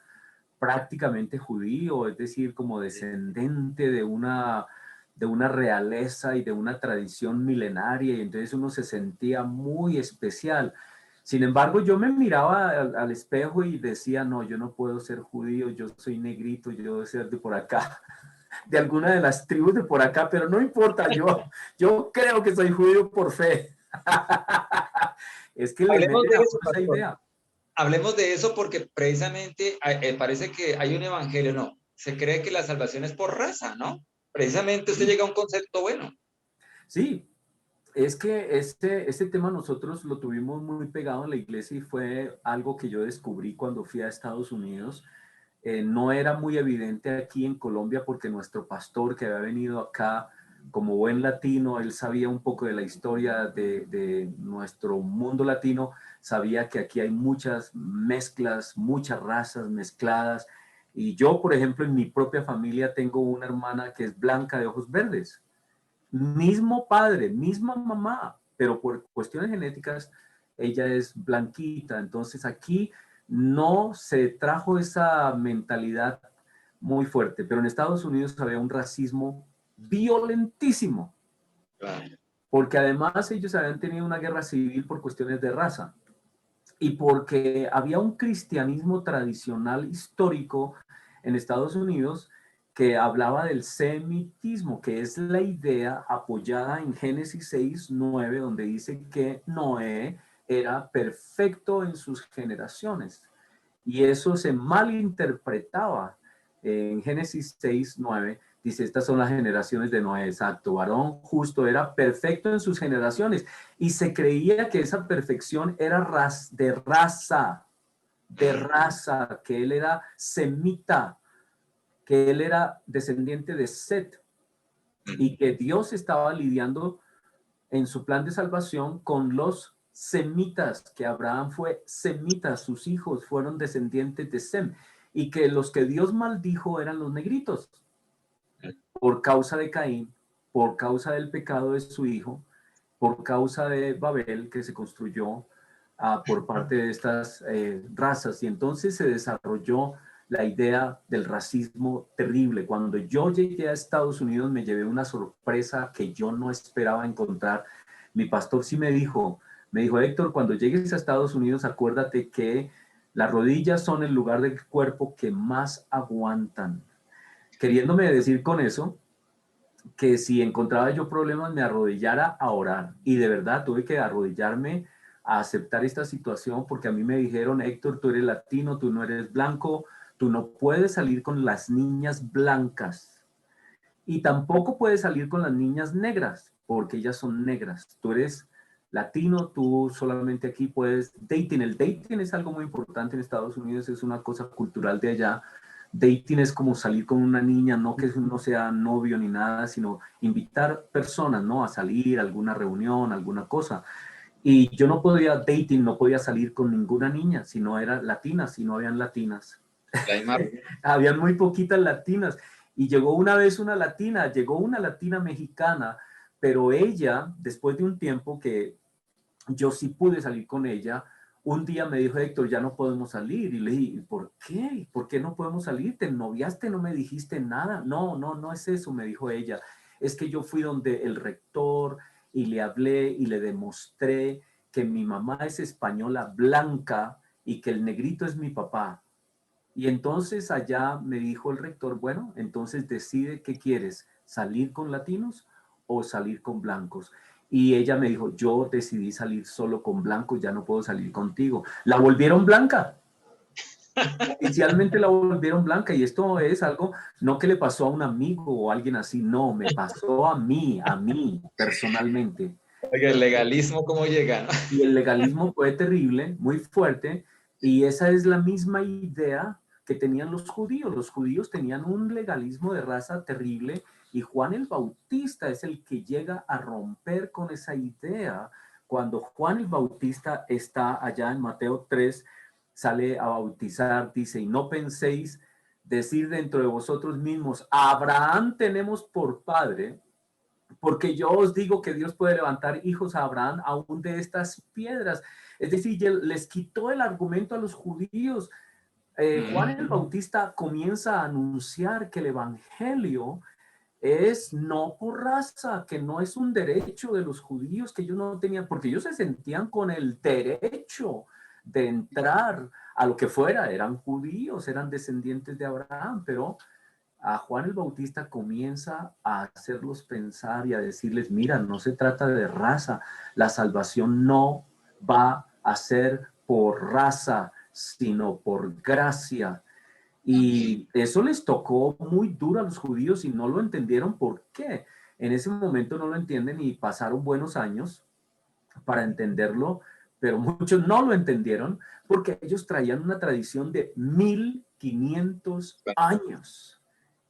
prácticamente judío, es decir, como descendente de una realeza y de una tradición milenaria y entonces uno se sentía muy especial. Sin embargo, yo me miraba al espejo y decía, no, yo no puedo ser judío, yo soy negrito, yo debo ser de por acá, de alguna de las tribus de por acá, pero no importa, yo creo que soy judío por fe. Es que les Hablemos meten de a eso, uno esa pastor. idea. Hablemos de eso porque precisamente parece que hay un evangelio, no. Se cree que la salvación es por raza, ¿no? Precisamente usted Sí, llega a un concepto bueno. sí, es que este tema nosotros lo tuvimos muy pegado en la iglesia y fue algo que yo descubrí cuando fui a Estados Unidos. No era muy evidente aquí en Colombia porque nuestro pastor que había venido acá como buen latino, él sabía un poco de la historia de nuestro mundo latino, sabía que aquí hay muchas mezclas, muchas razas mezcladas. Y yo, por ejemplo, en mi propia familia tengo una hermana que es blanca de ojos verdes. Mismo padre, misma mamá, pero por cuestiones genéticas ella es blanquita. Entonces aquí no se trajo esa mentalidad muy fuerte, pero en Estados Unidos había un racismo violentísimo, Claro. porque además ellos habían tenido una guerra civil por cuestiones de raza y porque había un cristianismo tradicional histórico en Estados Unidos que hablaba del semitismo, que es la idea apoyada en Génesis 6:9, donde dice que Noé era perfecto en sus generaciones. Y eso se malinterpretaba. En Génesis 6:9 dice, estas son las generaciones de Noé, exacto, varón justo, era perfecto en sus generaciones. Y se creía que esa perfección era de raza, que él era semita, que él era descendiente de Set y que Dios estaba lidiando en su plan de salvación con los semitas, que Abraham fue semita, sus hijos fueron descendientes de Sem, y que los que Dios maldijo eran los negritos, por causa de Caín, por causa del pecado de su hijo, por causa de Babel, que se construyó por parte de estas razas. Y entonces se desarrolló la idea del racismo terrible. Cuando yo llegué a Estados Unidos me llevé una sorpresa que yo no esperaba encontrar. Mi pastor sí me dijo, Héctor, cuando llegues a Estados Unidos acuérdate que las rodillas son el lugar del cuerpo que más aguantan. Queriéndome decir con eso que si encontraba yo problemas me arrodillara a orar. Y de verdad tuve que arrodillarme a aceptar esta situación porque a mí me dijeron, Héctor, tú eres latino, tú no eres blanco, tú no puedes salir con las niñas blancas y tampoco puedes salir con las niñas negras porque ellas son negras. Tú eres latino, tú solamente aquí puedes dating. El dating es algo muy importante en Estados Unidos, es una cosa cultural de allá. Dating es como salir con una niña, no que uno sea novio ni nada, sino invitar personas, ¿no? A salir a alguna reunión, alguna cosa. Y yo no podía dating, no podía salir con ninguna niña si no era latina, si no habían latinas. La misma. Habían muy poquitas latinas. Y llegó una vez una latina, llegó una latina mexicana, pero ella, después de un tiempo que yo sí pude salir con ella, un día me dijo, Héctor, ya no podemos salir. Y le dije, ¿por qué? ¿Por qué no podemos salir? ¿Te noviaste? No me dijiste nada. No, no, no es eso, me dijo ella. Es que yo fui donde el rector y le hablé y le demostré que mi mamá es española blanca y que el negrito es mi papá. Y entonces allá me dijo el rector, bueno, entonces decide qué quieres, salir con latinos o salir con blancos. Y ella me dijo, yo decidí salir solo con blancos, ya no puedo salir contigo. La volvieron blanca, oficialmente la volvieron blanca y esto es algo, no que le pasó a un amigo o a alguien así, no, me pasó a mí personalmente. Oiga, el legalismo, ¿cómo llega? ¿No? Y el legalismo fue terrible, muy fuerte, y esa es la misma idea que tenían los judíos. Los judíos tenían un legalismo de raza terrible y Juan el Bautista es el que llega a romper con esa idea. Cuando Juan el Bautista está allá en Mateo 3, sale a bautizar, dice, y no penséis decir dentro de vosotros mismos, Abraham tenemos por padre, porque yo os digo que Dios puede levantar hijos a Abraham aún de estas piedras. Es decir, les quitó el argumento a los judíos. Juan el Bautista comienza a anunciar que el evangelio es no por raza, que no es un derecho de los judíos que ellos no tenían, porque ellos se sentían con el derecho de entrar a lo que fuera, eran judíos, eran descendientes de Abraham, pero a Juan el Bautista comienza a hacerlos pensar y a decirles, mira, no se trata de raza, la salvación no va a ser por raza, sino por gracia. Y eso les tocó muy duro a los judíos y no lo entendieron por qué. En ese momento no lo entienden y pasaron buenos años para entenderlo, pero muchos no lo entendieron porque ellos traían una tradición de 1500 años.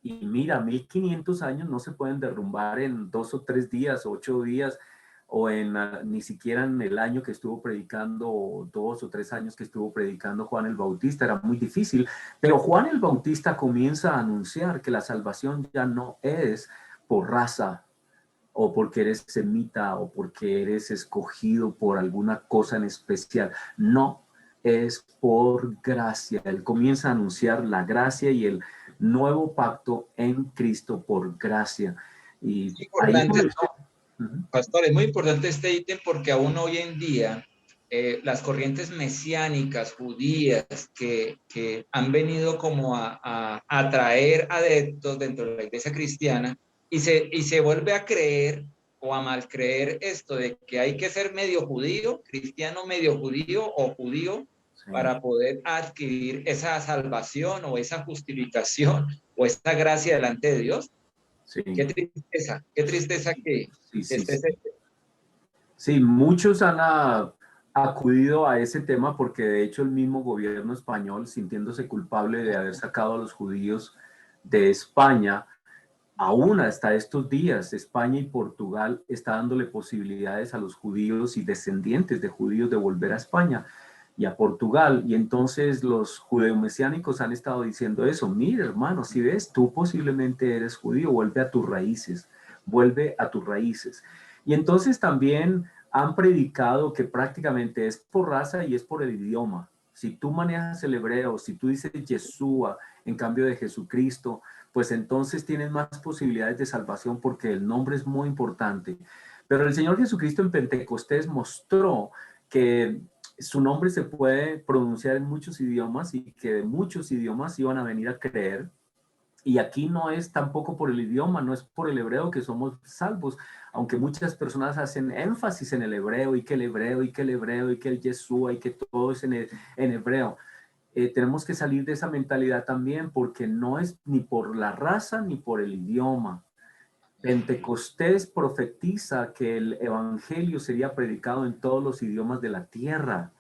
Y mira, 1500 años no se pueden derrumbar en 2 o 3 días, 8 días, o en ni siquiera en el año que estuvo predicando, o 2 o 3 años que estuvo predicando Juan el Bautista, era muy difícil. Pero Juan el Bautista comienza a anunciar que la salvación ya no es por raza, o porque eres semita, o porque eres escogido por alguna cosa en especial. No, es por gracia. Él comienza a anunciar la gracia y el nuevo pacto en Cristo por gracia. Y ahí Importante, comenzó. pastor, es muy importante este ítem porque aún hoy en día las corrientes mesiánicas judías que han venido como a atraer adeptos dentro de la iglesia cristiana y se vuelve a creer o a mal creer esto de que hay que ser medio judío, cristiano medio judío o judío Sí, para poder adquirir esa salvación o esa justificación o esa gracia delante de Dios. sí, Qué tristeza que sí, sí, esté sí. ese. Sí, muchos han acudido a ese tema porque de hecho el mismo gobierno español, sintiéndose culpable de haber sacado a los judíos de España, aún hasta estos días, España y Portugal está dándole posibilidades a los judíos y descendientes de judíos de volver a España y a Portugal. Y entonces los judeomesiánicos han estado diciendo eso. Mira, hermano, si ves, tú posiblemente eres judío, vuelve a tus raíces, vuelve a tus raíces. Y entonces también han predicado que prácticamente es por raza y es por el idioma. Si tú manejas el hebreo, si tú dices Yeshua en cambio de Jesucristo, pues entonces tienes más posibilidades de salvación porque el nombre es muy importante. Pero el Señor Jesucristo en Pentecostés mostró que su nombre se puede pronunciar en muchos idiomas y que de muchos idiomas iban a venir a creer. Y aquí no es tampoco por el idioma, no es por el hebreo que somos salvos, aunque muchas personas hacen énfasis en el hebreo y que el hebreo y que el hebreo y que el Yeshua y que todo es en hebreo. Tenemos que salir de esa mentalidad también porque no es ni por la raza ni por el idioma. Pentecostés profetiza que el evangelio sería predicado en todos los idiomas de la tierra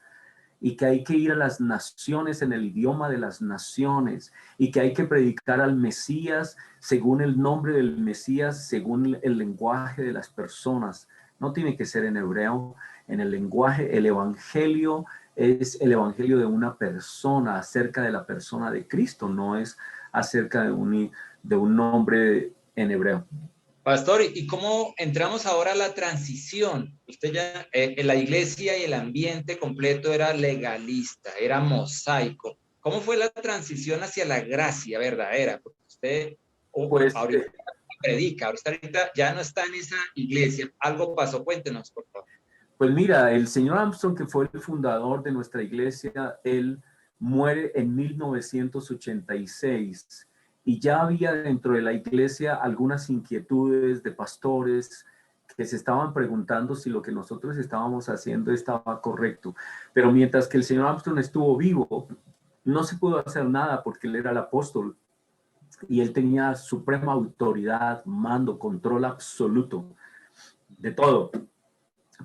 y que hay que ir a las naciones en el idioma de las naciones y que hay que predicar al Mesías según el nombre del Mesías, según el lenguaje de las personas. No tiene que ser en hebreo, en el lenguaje, el evangelio es el evangelio de una persona, acerca de la persona de Cristo, no es acerca de un nombre en hebreo. Pastor, ¿y cómo entramos ahora a la transición? Usted ya, en la iglesia y el ambiente completo era legalista, era mosaico. ¿Cómo fue la transición hacia la gracia verdadera? Porque usted Pues ahorita predica, ahorita ya no está en esa iglesia. Algo pasó, cuéntenos, por favor. Pues mira, el señor Armstrong, que fue el fundador de nuestra iglesia, él muere en 1986 y ya había dentro de la iglesia algunas inquietudes de pastores que se estaban preguntando si lo que nosotros estábamos haciendo estaba correcto. Pero mientras que el señor Armstrong estuvo vivo, no se pudo hacer nada porque él era el apóstol y él tenía suprema autoridad, mando, control absoluto de todo.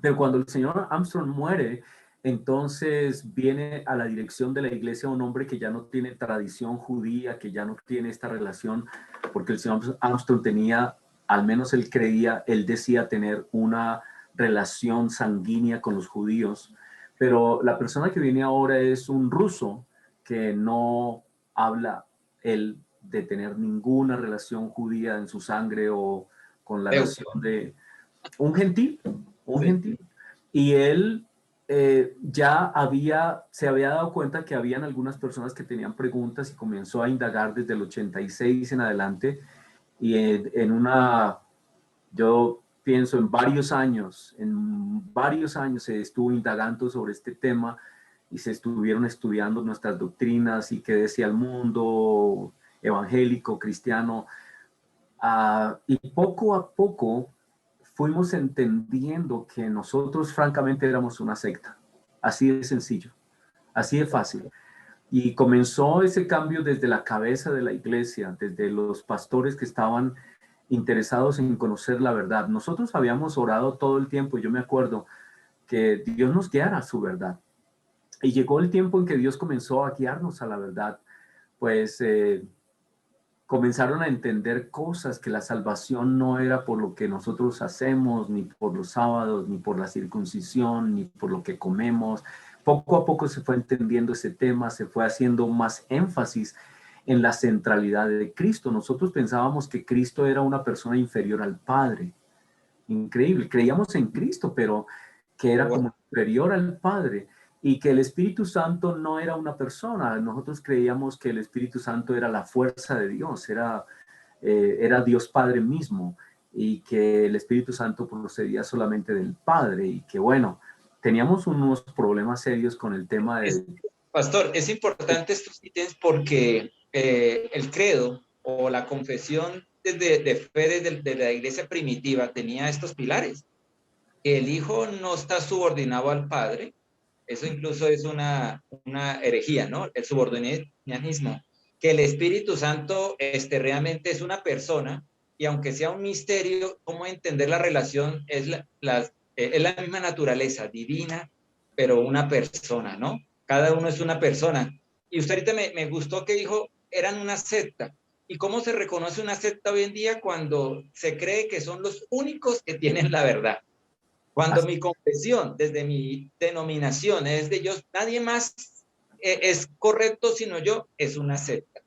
Pero cuando el señor Armstrong muere, entonces viene a la dirección de la iglesia un hombre que ya no tiene tradición judía, que ya no tiene esta relación, porque el señor Armstrong tenía, al menos él creía, él decía tener una relación sanguínea con los judíos, pero la persona que viene ahora es un ruso que no habla él de tener ninguna relación judía en su sangre o con la Deus. nación de un gentil, un Sí. gentil. Y él se había dado cuenta que habían algunas personas que tenían preguntas y comenzó a indagar desde el 86 en adelante y yo pienso en varios años se estuvo indagando sobre este tema y se estuvieron estudiando nuestras doctrinas y qué decía el mundo evangélico, cristiano, y poco a poco fuimos entendiendo que nosotros francamente éramos una secta, así de sencillo, así de fácil. Y comenzó ese cambio desde la cabeza de la iglesia, desde los pastores que estaban interesados en conocer la verdad. Nosotros habíamos orado todo el tiempo, yo me acuerdo, que Dios nos guiara a su verdad. Y llegó el tiempo en que Dios comenzó a guiarnos a la verdad, pues comenzaron a entender cosas, que la salvación no era por lo que nosotros hacemos, ni por los sábados, ni por la circuncisión, ni por lo que comemos. Poco a poco se fue entendiendo ese tema, se fue haciendo más énfasis en la centralidad de Cristo. Nosotros pensábamos que Cristo era una persona inferior al Padre. Increíble, creíamos en Cristo, pero que era como inferior al Padre y que el Espíritu Santo no era una persona. Nosotros creíamos que el Espíritu Santo era la fuerza de Dios, era Dios Padre mismo, y que el Espíritu Santo procedía solamente del Padre, y que bueno, teníamos unos problemas serios con el tema de... Pastor, es importante estos ítems porque el credo o la confesión de fe de la iglesia primitiva tenía estos pilares. El Hijo no está subordinado al Padre, eso incluso es una herejía, ¿no? El subordinanismo. Que el Espíritu Santo realmente es una persona, y aunque sea un misterio, cómo entender la relación es es la misma naturaleza divina, pero una persona, ¿no? Cada uno es una persona. Y usted ahorita me gustó que dijo, eran una secta. ¿Y cómo se reconoce una secta hoy en día cuando se cree que son los únicos que tienen la verdad? Cuando mi confesión, desde mi denominación, es de ellos, nadie más es correcto sino yo, es una secta.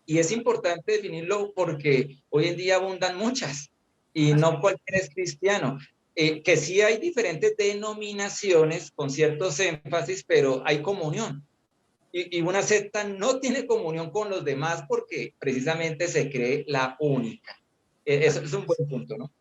Y es importante definirlo porque hoy en día abundan muchas y no cualquiera es cristiano. Que sí hay diferentes denominaciones con ciertos énfasis, pero hay comunión. Y una secta no tiene comunión con los demás porque precisamente se cree la única. Eso es un buen punto, ¿no?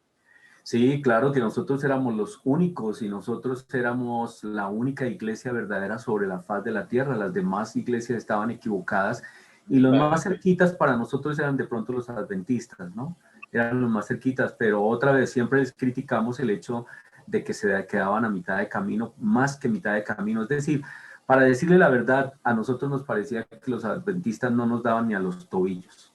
Sí, claro que nosotros éramos los únicos y nosotros éramos la única iglesia verdadera sobre la faz de la tierra. Las demás iglesias estaban equivocadas y los más cerquitas para nosotros eran de pronto los adventistas, ¿no? Eran los más cerquitas, pero otra vez siempre les criticamos el hecho de que se quedaban a mitad de camino, más que mitad de camino. Es decir, para decirle la verdad, a nosotros nos parecía que los adventistas no nos daban ni a los tobillos.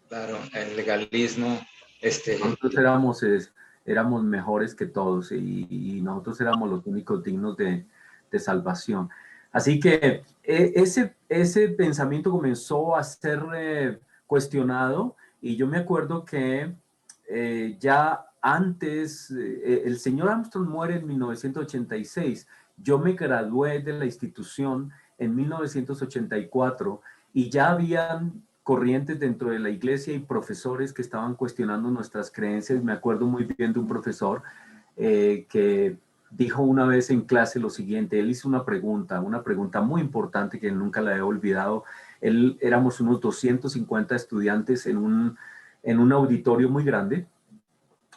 Claro, el legalismo, Nosotros éramos mejores que todos y nosotros éramos los únicos dignos de salvación. Así que ese pensamiento comenzó a ser cuestionado, y yo me acuerdo que ya antes, el señor Armstrong muere en 1986, yo me gradué de la institución en 1984 y ya habían corrientes dentro de la iglesia y profesores que estaban cuestionando nuestras creencias. Me acuerdo muy bien de un profesor que dijo una vez en clase lo siguiente. Él hizo una pregunta muy importante que nunca la he olvidado. Éramos unos 250 estudiantes en un auditorio muy grande,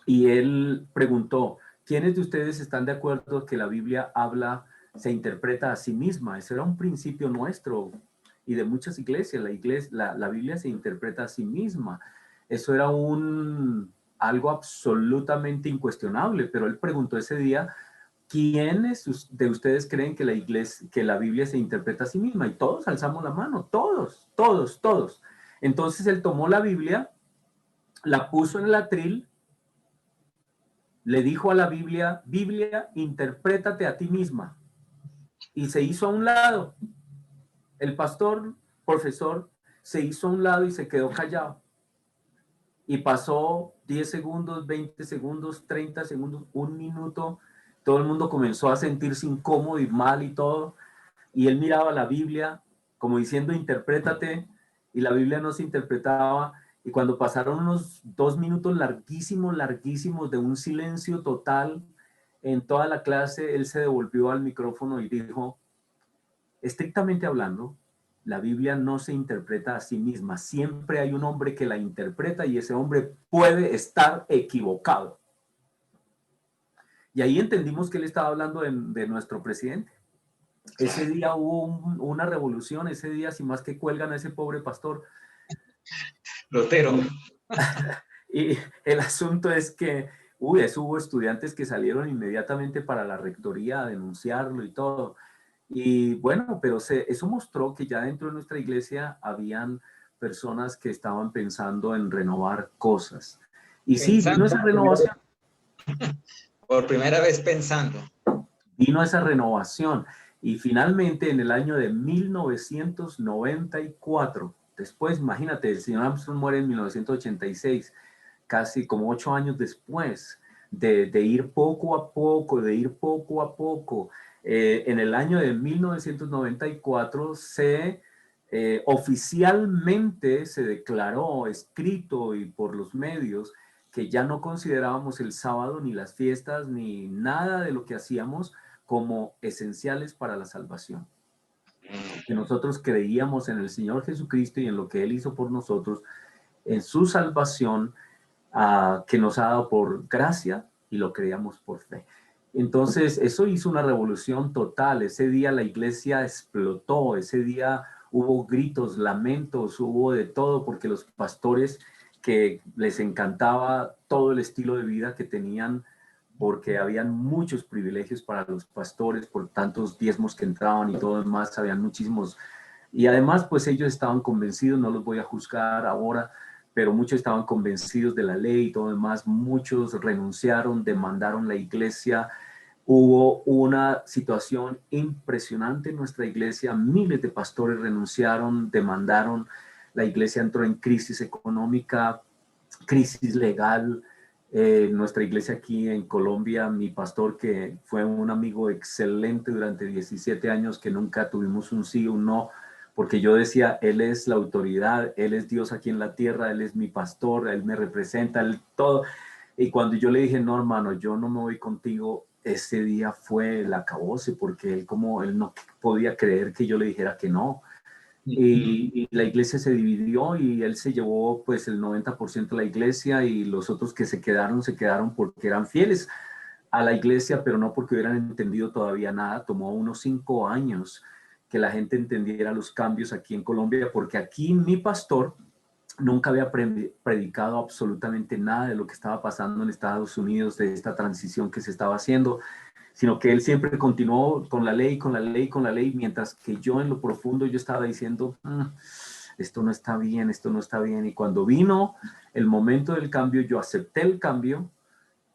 y él preguntó: ¿quiénes de ustedes están de acuerdo que la Biblia se interpreta a sí misma? Ese era un principio nuestro y de muchas iglesias. La Biblia se interpreta a sí misma. Eso era algo absolutamente incuestionable, pero él preguntó ese día: ¿quiénes de ustedes creen que la Biblia se interpreta a sí misma? Y todos alzamos la mano, todos, todos, todos. Entonces él tomó la Biblia, la puso en el atril, le dijo a la Biblia: Biblia, interprétate a ti misma. Y se hizo a un lado. El profesor, se hizo a un lado y se quedó callado. Y pasó 10 segundos, 20 segundos, 30 segundos, un minuto. Todo el mundo comenzó a sentirse incómodo y mal y todo. Y él miraba la Biblia como diciendo: interprétate. Y la Biblia no se interpretaba. Y cuando pasaron unos 2 minutos larguísimos, larguísimos de un silencio total en toda la clase, él se devolvió al micrófono y dijo: estrictamente hablando, La Biblia no se interpreta a sí misma. Siempre hay un hombre que la interpreta y ese hombre puede estar equivocado. Y ahí entendimos que él estaba hablando de nuestro presidente. Ese día hubo una revolución, ese día, sin más que cuelgan a ese pobre pastor. Lutero. Y el asunto es que, eso hubo estudiantes que salieron inmediatamente para la rectoría a denunciarlo y todo. Y bueno, pero eso mostró que ya dentro de nuestra iglesia habían personas que estaban pensando en renovar cosas. Y sí, vino esa renovación. Por primera vez pensando. Vino esa renovación. Y finalmente en el año de 1994, después, imagínate, el señor Armstrong muere en 1986, casi como 8 años después de ir poco a poco, en el año de 1994 oficialmente se declaró, escrito y por los medios, que ya no considerábamos el sábado ni las fiestas ni nada de lo que hacíamos como esenciales para la salvación. Que nosotros creíamos en el Señor Jesucristo y en lo que Él hizo por nosotros, en su salvación, que nos ha dado por gracia, y lo creíamos por fe. Entonces, eso hizo una revolución total. Ese día la iglesia explotó, ese día hubo gritos, lamentos, hubo de todo, porque los pastores que les encantaba todo el estilo de vida que tenían, porque habían muchos privilegios para los pastores, por tantos diezmos que entraban y todo demás, habían muchísimos. Y además, pues ellos estaban convencidos, no los voy a juzgar ahora, pero muchos estaban convencidos de la ley y todo demás, muchos renunciaron, demandaron la iglesia. Hubo una situación impresionante en nuestra iglesia, miles de pastores renunciaron, demandaron, la iglesia entró en crisis económica, crisis legal. Nuestra iglesia aquí en Colombia, mi pastor, que fue un amigo excelente durante 17 años, que nunca tuvimos un sí o un no, porque yo decía, Él es la autoridad, Él es Dios aquí en la tierra, Él es mi pastor, Él me representa, Él todo. Y cuando yo le dije, no, hermano, yo no me voy contigo, ese día fue el acabose, porque él no podía creer que yo le dijera que no. Y la iglesia se dividió y él se llevó pues el 90% de la iglesia, y los otros que se quedaron porque eran fieles a la iglesia, pero no porque hubieran entendido todavía nada. Tomó unos 5 años que la gente entendiera los cambios aquí en Colombia, porque aquí mi pastor nunca había predicado absolutamente nada de lo que estaba pasando en Estados Unidos, de esta transición que se estaba haciendo, sino que él siempre continuó con la ley, con la ley, con la ley, mientras que yo en lo profundo yo estaba diciendo, esto no está bien, esto no está bien. Y cuando vino el momento del cambio, yo acepté el cambio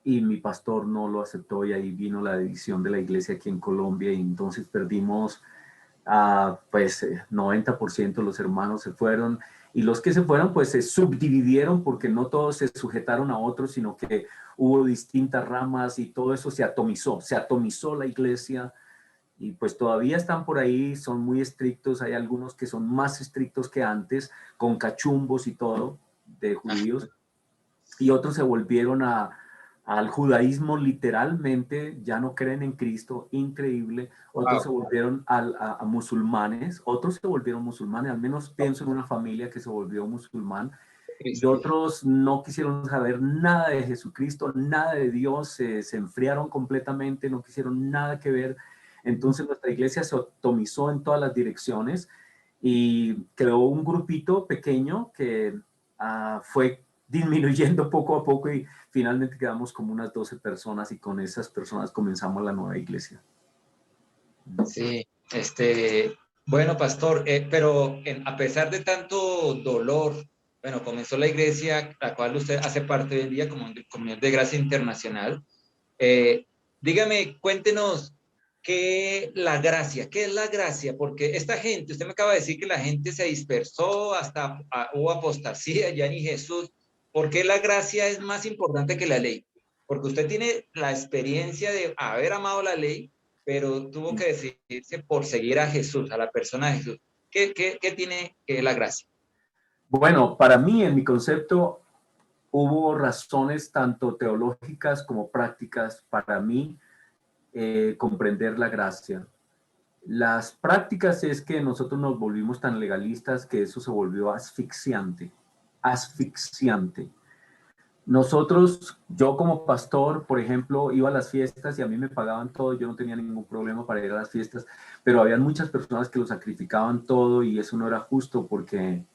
y mi pastor no lo aceptó, y ahí vino la división de la iglesia aquí en Colombia, y entonces perdimos pues 90% de los hermanos se fueron, y los que se fueron pues se subdividieron, porque no todos se sujetaron a otros, sino que hubo distintas ramas y todo eso se atomizó la iglesia, y pues todavía están por ahí, son muy estrictos, hay algunos que son más estrictos que antes, con cachumbos y todo, de judíos, y otros se volvieron al judaísmo literalmente, ya no creen en Cristo, increíble. Otros se volvieron a musulmanes, otros se volvieron musulmanes, al menos pienso en una familia que se volvió musulmán, y otros no quisieron saber nada de Jesucristo, nada de Dios, se enfriaron completamente, no quisieron nada que ver. Entonces nuestra iglesia se atomizó en todas las direcciones, y quedó un grupito pequeño que fue disminuyendo poco a poco, y finalmente quedamos como unas 12 personas, y con esas personas comenzamos la nueva iglesia. Sí, bueno, pastor, pero a pesar de tanto dolor, bueno, comenzó la iglesia, la cual usted hace parte hoy en día como Comunidad de Gracia Internacional. Dígame, cuéntenos, ¿qué es la gracia? Porque esta gente, usted me acaba de decir que la gente se dispersó, hasta hubo apostasía, ya ni Jesús. ¿Por qué la gracia es más importante que la ley? Porque usted tiene la experiencia de haber amado la ley, pero tuvo que decidirse por seguir a Jesús, a la persona de Jesús. ¿Qué tiene la gracia? Bueno, para mí, en mi concepto, hubo razones tanto teológicas como prácticas para mí comprender la gracia. Las prácticas es que nosotros nos volvimos tan legalistas que eso se volvió asfixiante, asfixiante. Nosotros, yo como pastor, por ejemplo, iba a las fiestas y a mí me pagaban todo, yo no tenía ningún problema para ir a las fiestas, pero había muchas personas que lo sacrificaban todo y eso no era justo porque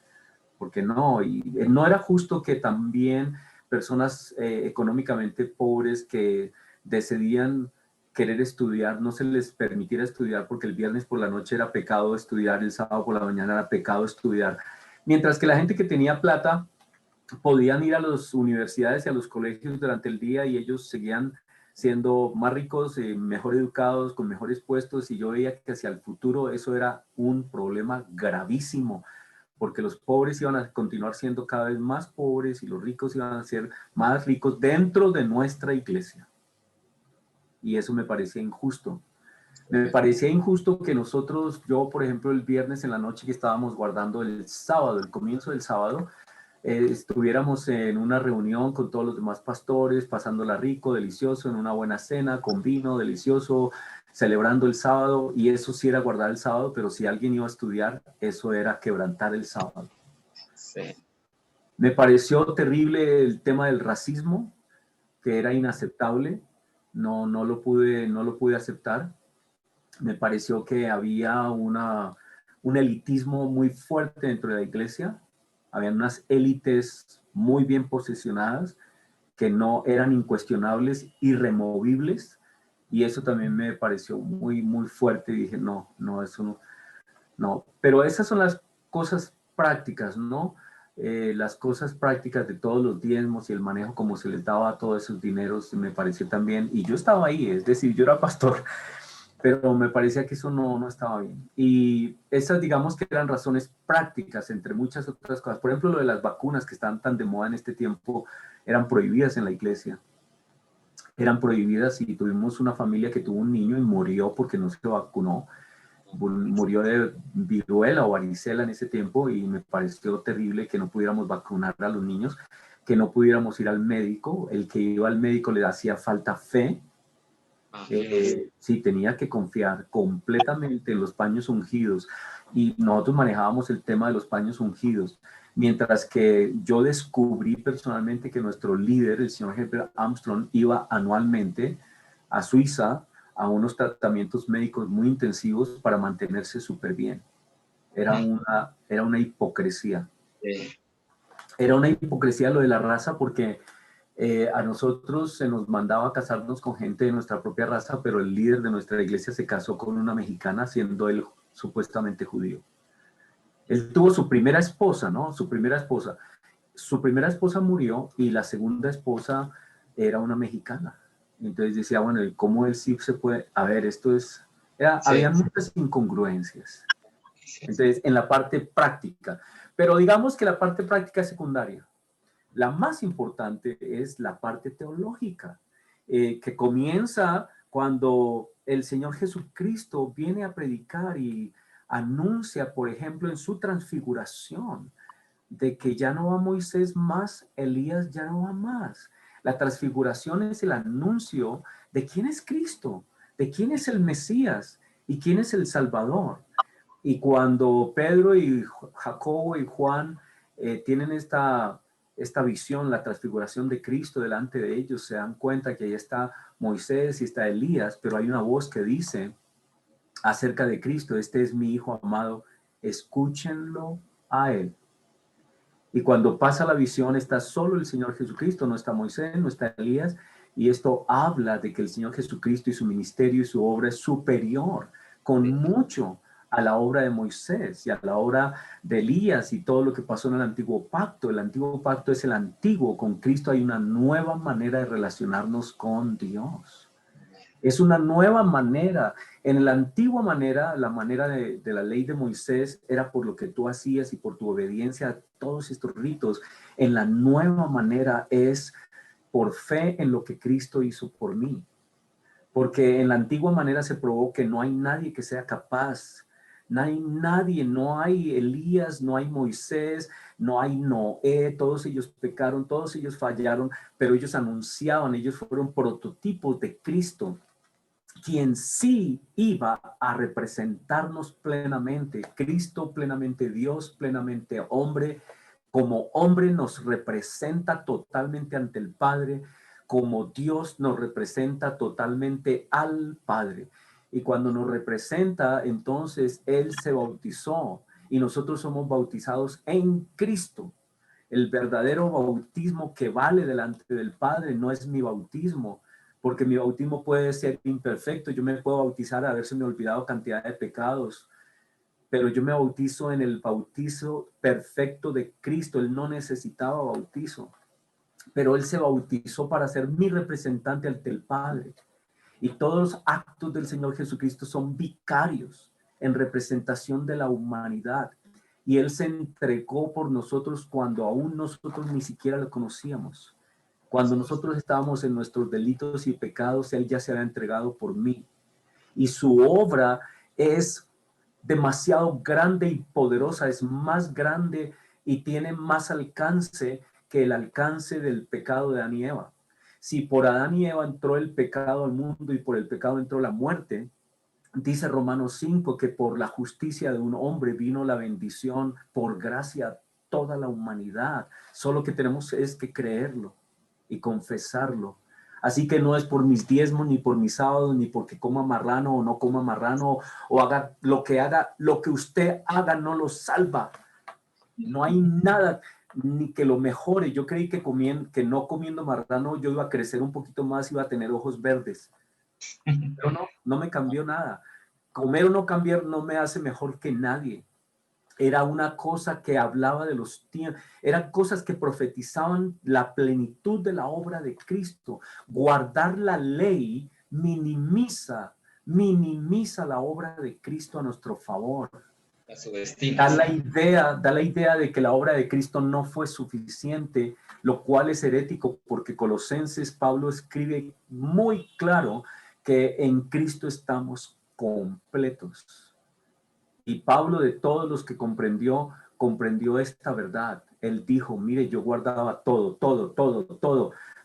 no, y no era justo que también personas económicamente pobres que decidían querer estudiar, no se les permitiera estudiar porque el viernes por la noche era pecado estudiar, el sábado por la mañana era pecado estudiar, mientras que la gente que tenía plata podían ir a las universidades y a los colegios durante el día y ellos seguían siendo más ricos, mejor educados, con mejores puestos, y yo veía que hacia el futuro eso era un problema gravísimo, porque los pobres iban a continuar siendo cada vez más pobres y los ricos iban a ser más ricos dentro de nuestra iglesia. Y eso me parecía injusto. Me parecía injusto que nosotros, yo por ejemplo el viernes en la noche que estábamos guardando el sábado, el comienzo del sábado, estuviéramos en una reunión con todos los demás pastores, pasándola rico, delicioso, en una buena cena, con vino, delicioso, celebrando el sábado, y eso sí era guardar el sábado, pero si alguien iba a estudiar, eso era quebrantar el sábado. Sí. Me pareció terrible el tema del racismo, que era inaceptable, no lo pude aceptar. Me pareció que había un elitismo muy fuerte dentro de la iglesia, habían unas élites muy bien posicionadas que no eran incuestionables, irremovibles, y eso también me pareció muy, muy fuerte, y dije, no, no, eso no, no. Pero esas son las cosas prácticas, ¿no? Las cosas prácticas de todos los diezmos y el manejo como se les daba a todos esos dineros me pareció también, y yo estaba ahí, es decir, yo era pastor, pero me parecía que eso no estaba bien. Y esas, digamos que eran razones prácticas, entre muchas otras cosas. Por ejemplo, lo de las vacunas que están tan de moda en este tiempo, eran prohibidas en la iglesia. Eran prohibidas y tuvimos una familia que tuvo un niño y murió porque no se vacunó. Murió de viruela o varicela en ese tiempo y me pareció terrible que no pudiéramos vacunar a los niños, que no pudiéramos ir al médico. El que iba al médico le hacía falta fe. Sí, tenía que confiar completamente en los paños ungidos y nosotros manejábamos el tema de los paños ungidos, mientras que yo descubrí personalmente que nuestro líder, el señor Herbert Armstrong, iba anualmente a Suiza a unos tratamientos médicos muy intensivos para mantenerse súper bien. Era una hipocresía. Era una hipocresía lo de la raza porque a nosotros se nos mandaba a casarnos con gente de nuestra propia raza, pero el líder de nuestra iglesia se casó con una mexicana, siendo él supuestamente judío. Él tuvo su primera esposa, ¿no? Su primera esposa. Su primera esposa murió y la segunda esposa era una mexicana. Entonces decía, bueno, ¿y cómo él sí se puede? A ver, esto es... había muchas incongruencias. Entonces, en la parte práctica. Pero digamos que la parte práctica es secundaria. La más importante es la parte teológica, que comienza cuando el Señor Jesucristo viene a predicar y anuncia, por ejemplo, en su transfiguración, de que ya no va Moisés más, Elías ya no va más. La transfiguración es el anuncio de quién es Cristo, de quién es el Mesías y quién es el Salvador. Y cuando Pedro y Jacobo y Juan tienen esta visión, la transfiguración de Cristo delante de ellos, se dan cuenta que ahí está Moisés y está Elías, pero hay una voz que dice acerca de Cristo, este es mi Hijo amado, escúchenlo a él. Y cuando pasa la visión está solo el Señor Jesucristo, no está Moisés, no está Elías, y esto habla de que el Señor Jesucristo y su ministerio y su obra es superior, con mucho a la obra de Moisés y a la obra de Elías y todo lo que pasó en el antiguo pacto. El antiguo pacto es el antiguo, con Cristo hay una nueva manera de relacionarnos con Dios. Es una nueva manera. En la antigua manera, la manera de la ley de Moisés era por lo que tú hacías y por tu obediencia a todos estos ritos. En la nueva manera es por fe en lo que Cristo hizo por mí. Porque en la antigua manera se probó que no hay nadie que sea capaz. No hay nadie, no hay Elías, no hay Moisés, no hay Noé, todos ellos pecaron, todos ellos fallaron, pero ellos anunciaban, ellos fueron prototipos de Cristo. quien sí iba a representarnos plenamente, Cristo plenamente Dios, plenamente hombre, como hombre nos representa totalmente ante el Padre, como Dios nos representa totalmente al Padre. Y cuando nos representa, entonces Él se bautizó y nosotros somos bautizados en Cristo. El verdadero bautismo que vale delante del Padre no es mi bautismo, porque mi bautismo puede ser imperfecto. Yo me puedo bautizar a haberse me olvidado cantidad de pecados, pero yo me bautizo en el bautizo perfecto de Cristo. Él no necesitaba bautizo, pero Él se bautizó para ser mi representante ante el Padre. Y todos los actos del Señor Jesucristo son vicarios en representación de la humanidad. Y Él se entregó por nosotros cuando aún nosotros ni siquiera lo conocíamos. Cuando nosotros estábamos en nuestros delitos y pecados, Él ya se había entregado por mí. Y su obra es demasiado grande y poderosa, es más grande y tiene más alcance que el alcance del pecado de Adán y Eva. Si por Adán y Eva entró el pecado al mundo y por el pecado entró la muerte, dice Romanos 5 que por la justicia de un hombre vino la bendición por gracia a toda la humanidad. Solo que tenemos es que creerlo y confesarlo. Así que no es por mis diezmos, ni por mis sábados, ni porque coma marrano o no coma marrano, o haga, lo que usted haga no lo salva. No hay nada ni que lo mejore. Yo creí que no comiendo marrano yo iba a crecer un poquito más, iba a tener ojos verdes. Pero no, no me cambió nada. Comer o no cambiar no me hace mejor que nadie. Era una cosa que hablaba de los tiempos, eran cosas que profetizaban la plenitud de la obra de Cristo. Guardar la ley minimiza la obra de Cristo a nuestro favor. La subestimas. Da la idea de que la obra de Cristo no fue suficiente, lo cual es herético porque Colosenses, Pablo escribe muy claro que en Cristo estamos completos. Y Pablo, de todos los que comprendió esta verdad. Él dijo, mire, yo guardaba todo,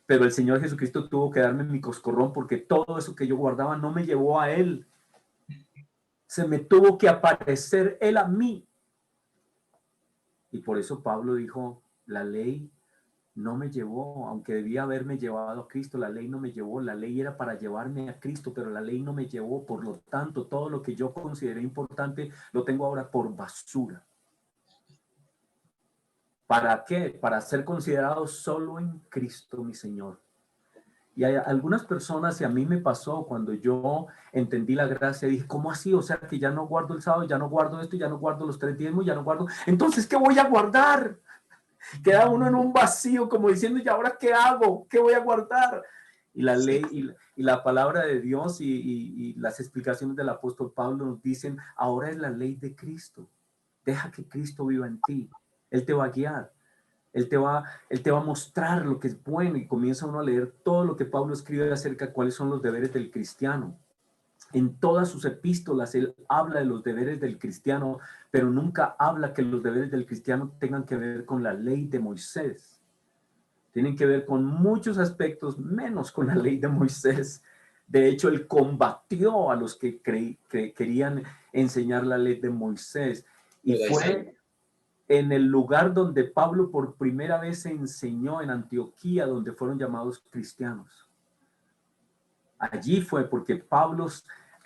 pero el Señor Jesucristo tuvo que darme mi coscorrón porque todo eso que yo guardaba no me llevó a Él. Se me tuvo que aparecer Él a mí. Y por eso Pablo dijo, la ley no me llevó, aunque debía haberme llevado a Cristo, la ley no me llevó, la ley era para llevarme a Cristo, pero la ley no me llevó, por lo tanto, todo lo que yo consideré importante lo tengo ahora por basura. ¿Para qué? Para ser considerado solo en Cristo, mi Señor. Y hay algunas personas, y a mí me pasó cuando yo entendí la gracia, dije, ¿cómo así? O sea, que ya no guardo el sábado, ya no guardo esto, ya no guardo los 3 diezmos, ya no guardo. Entonces, ¿qué voy a guardar? Queda uno en un vacío, como diciendo, ¿y ahora qué hago? ¿Qué voy a guardar? Y la ley y la palabra de Dios y las explicaciones del apóstol Pablo nos dicen, ahora es la ley de Cristo. Deja que Cristo viva en ti. Él te va a guiar. Él te va a mostrar lo que es bueno, y comienza uno a leer todo lo que Pablo escribe acerca de cuáles son los deberes del cristiano. En todas sus epístolas él habla de los deberes del cristiano, pero nunca habla que los deberes del cristiano tengan que ver con la ley de Moisés. Tienen que ver con muchos aspectos, menos con la ley de Moisés. De hecho, él combatió a los que querían enseñar la ley de Moisés. Y fue en el lugar donde Pablo por primera vez enseñó, en Antioquía, donde fueron llamados cristianos. Allí fue porque Pablo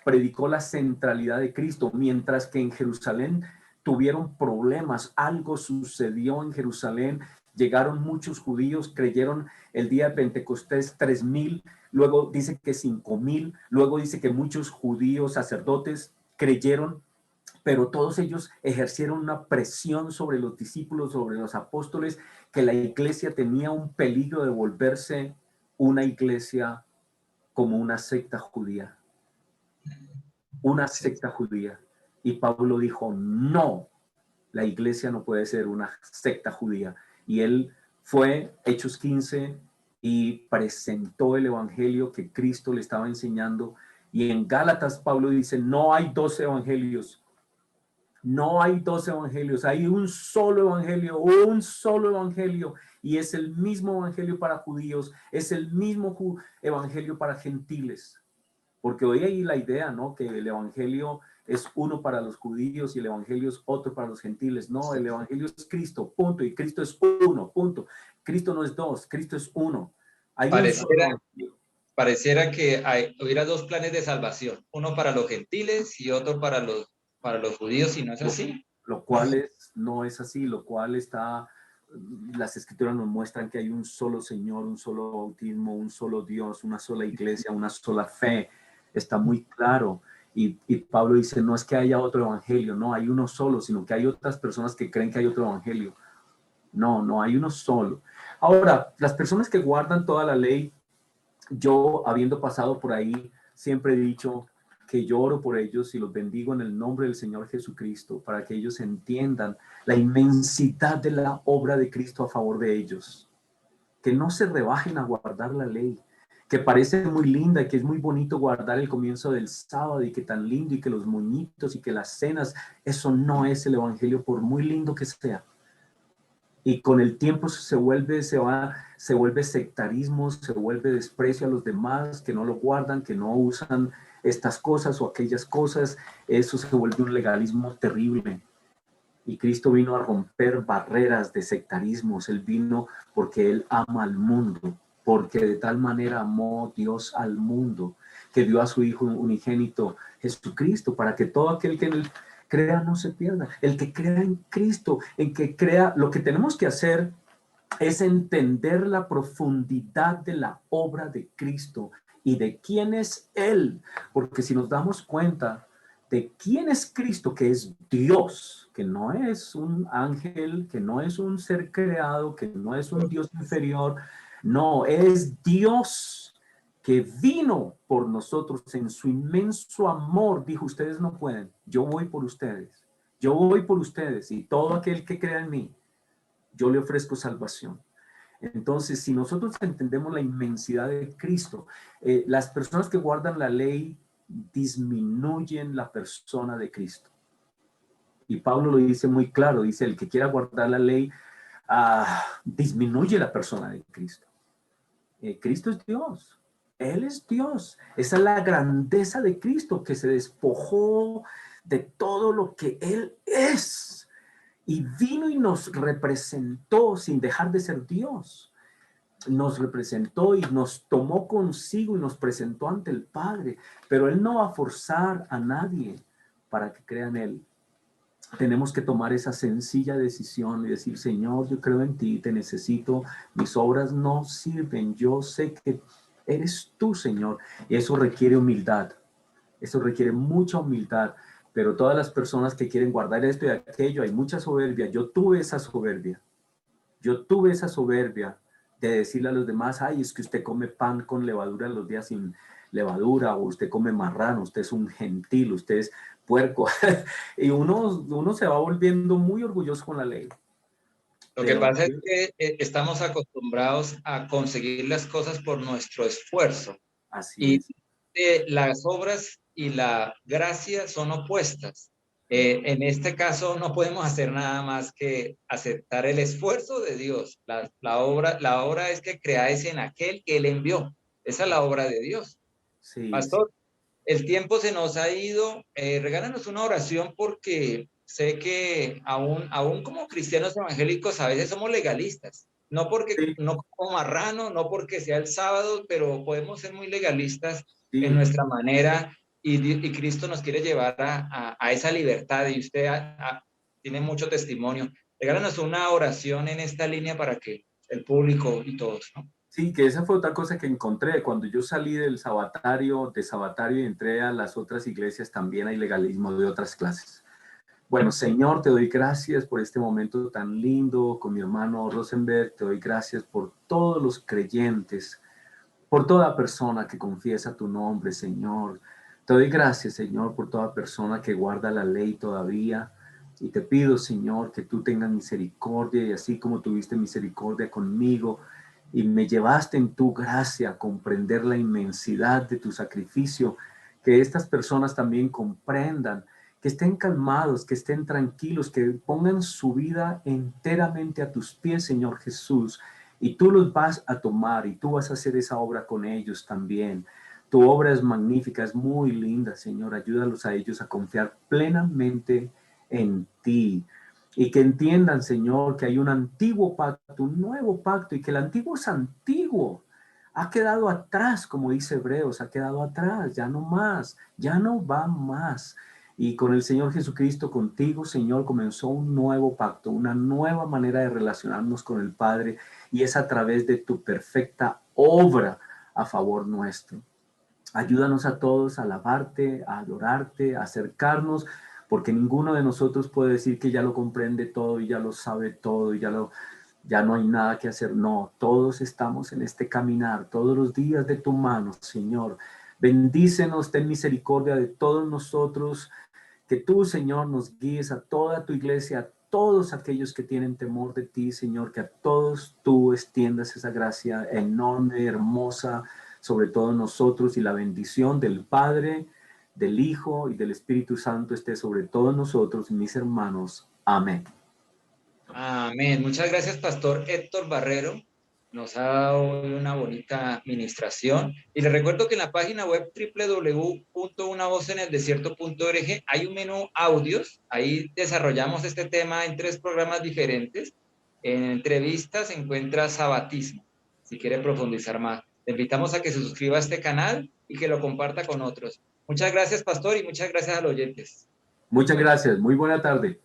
predicó la centralidad de Cristo, mientras que en Jerusalén tuvieron problemas. Algo sucedió en Jerusalén. Llegaron muchos judíos, creyeron el día de Pentecostés 3,000, luego dice que 5,000, luego dice que muchos judíos sacerdotes creyeron, pero todos ellos ejercieron una presión sobre los discípulos, sobre los apóstoles, que la iglesia tenía un peligro de volverse una iglesia como una secta judía. Una secta judía. Y Pablo dijo, no, la iglesia no puede ser una secta judía. Y él fue, Hechos 15, y presentó el evangelio que Cristo le estaba enseñando. Y en Gálatas Pablo dice, no hay 2 evangelios. No hay 2 evangelios, hay un solo evangelio, y es el mismo evangelio para judíos, es el mismo evangelio para gentiles. Porque hoy hay la idea, ¿no? Que el evangelio es uno para los judíos y el evangelio es otro para los gentiles. No, el evangelio es Cristo, punto. Y Cristo es uno, punto. Cristo no es dos, Cristo es uno. Hay un solo Pareciera, evangelio. pareciera que hubiera dos planes de salvación, uno para los gentiles y otro para los judíos, y no es así. Lo cual no es así, lo cual está, las escrituras nos muestran que hay un solo Señor, un solo bautismo, un solo Dios, una sola iglesia, una sola fe, está muy claro. Y Pablo dice, no es que haya otro evangelio, no hay uno solo, sino que hay otras personas que creen que hay otro evangelio. No, no hay uno solo. Ahora, las personas que guardan toda la ley, yo habiendo pasado por ahí, siempre he dicho que yo oro por ellos y los bendigo en el nombre del Señor Jesucristo para que ellos entiendan la inmensidad de la obra de Cristo a favor de ellos. Que no se rebajen a guardar la ley, que parece muy linda y que es muy bonito guardar el comienzo del sábado y que tan lindo y que los moñitos y que las cenas, eso no es el evangelio por muy lindo que sea. Y con el tiempo se vuelve sectarismo, se vuelve desprecio a los demás que no lo guardan, que no usan estas cosas o aquellas cosas. Eso se vuelve un legalismo terrible. Y Cristo vino a romper barreras de sectarismos. Él vino porque Él ama al mundo, porque de tal manera amó Dios al mundo, que dio a su Hijo unigénito Jesucristo, para que todo aquel que en Él crea no se pierda. El que crea en Cristo, en que crea, lo que tenemos que hacer es entender la profundidad de la obra de Cristo y de quién es Él, porque si nos damos cuenta de quién es Cristo, que es Dios, que no es un ángel, que no es un ser creado, que no es un Dios inferior, no, es Dios que vino por nosotros en su inmenso amor, dijo, ustedes no pueden, yo voy por ustedes y todo aquel que crea en mí, yo le ofrezco salvación. Entonces, si nosotros entendemos la inmensidad de Cristo, las personas que guardan la ley disminuyen la persona de Cristo. Y Pablo lo dice muy claro, dice, el que quiera guardar la ley, disminuye la persona de Cristo. Cristo es Dios, Él es Dios. Esa es la grandeza de Cristo, que se despojó de todo lo que Él es. Y vino y nos representó sin dejar de ser Dios. Nos representó y nos tomó consigo y nos presentó ante el Padre. Pero Él no va a forzar a nadie para que crea en Él. Tenemos que tomar esa sencilla decisión y decir, Señor, yo creo en ti, te necesito, mis obras no sirven, yo sé que eres tú, Señor. Y eso requiere humildad, eso requiere mucha humildad. Pero todas las personas que quieren guardar esto y aquello, hay mucha soberbia. Yo tuve esa soberbia de decirle a los demás, ay, es que usted come pan con levadura en los días sin levadura, o usted come marrano, usted es un gentil, usted es puerco. Y uno se va volviendo muy orgulloso con la ley. Lo que Pero pasa es que estamos acostumbrados a conseguir las cosas por nuestro esfuerzo. así Y es. las obras y la gracia son opuestas. En este caso no podemos hacer nada más que aceptar el esfuerzo de Dios. La obra es que creáis en aquel que Él envió. Esa es la obra de Dios. Sí, sí, Pastor, el tiempo se nos ha ido. Regálanos una oración porque sé que aún como cristianos evangélicos a veces somos legalistas. No porque sí, no como marrano, no porque sea el sábado, pero podemos ser muy legalistas en sí. nuestra manera y Cristo nos quiere llevar a esa libertad y usted tiene mucho testimonio. Regálanos una oración en esta línea para que el público y todos, ¿no? Sí, que esa fue otra cosa que encontré. Cuando yo salí del sabatario, y entré a las otras iglesias, también hay legalismo de otras clases. Bueno, Señor, te doy gracias por este momento tan lindo con mi hermano Rosenberg. Te doy gracias por todos los creyentes, por toda persona que confiesa tu nombre, Señor. Te doy gracias, Señor, por toda persona que guarda la ley todavía. Y te pido, Señor, que tú tengas misericordia y así como tuviste misericordia conmigo y me llevaste en tu gracia a comprender la inmensidad de tu sacrificio, que estas personas también comprendan, que estén calmados, que estén tranquilos, que pongan su vida enteramente a tus pies, Señor Jesús, y tú los vas a tomar y tú vas a hacer esa obra con ellos también. Tu obra es magnífica, es muy linda, Señor. Ayúdalos a ellos a confiar plenamente en ti. Y que entiendan, Señor, que hay un antiguo pacto, un nuevo pacto, y que el antiguo es antiguo. Ha quedado atrás, como dice Hebreos, ha quedado atrás, ya no más, ya no va más. Y con el Señor Jesucristo, contigo, Señor, comenzó un nuevo pacto, una nueva manera de relacionarnos con el Padre, y es a través de tu perfecta obra a favor nuestro. Ayúdanos a todos a alabarte, a adorarte, a acercarnos, porque ninguno de nosotros puede decir que ya lo comprende todo y ya lo sabe todo y ya no hay nada que hacer. No, todos estamos en este caminar, todos los días de tu mano, Señor. Bendícenos, ten misericordia de todos nosotros, que tú, Señor, nos guíes a toda tu iglesia, a todos aquellos que tienen temor de ti, Señor, que a todos tú extiendas esa gracia enorme, hermosa, sobre todos nosotros, y la bendición del Padre, del Hijo y del Espíritu Santo esté sobre todos nosotros, mis hermanos. Amén. Amén. Muchas gracias, Pastor Héctor Barrero. Nos ha dado hoy una bonita administración. Y les recuerdo que en la página web www.unavozeneldesierto.org hay un menú audios. Ahí desarrollamos este tema en 3 programas diferentes. En entrevistas se encuentra Sabatismo, si quiere profundizar más. Le invitamos a que se suscriba a este canal y que lo comparta con otros. Muchas gracias, Pastor, y muchas gracias a los oyentes. Muchas gracias. Muy buena tarde.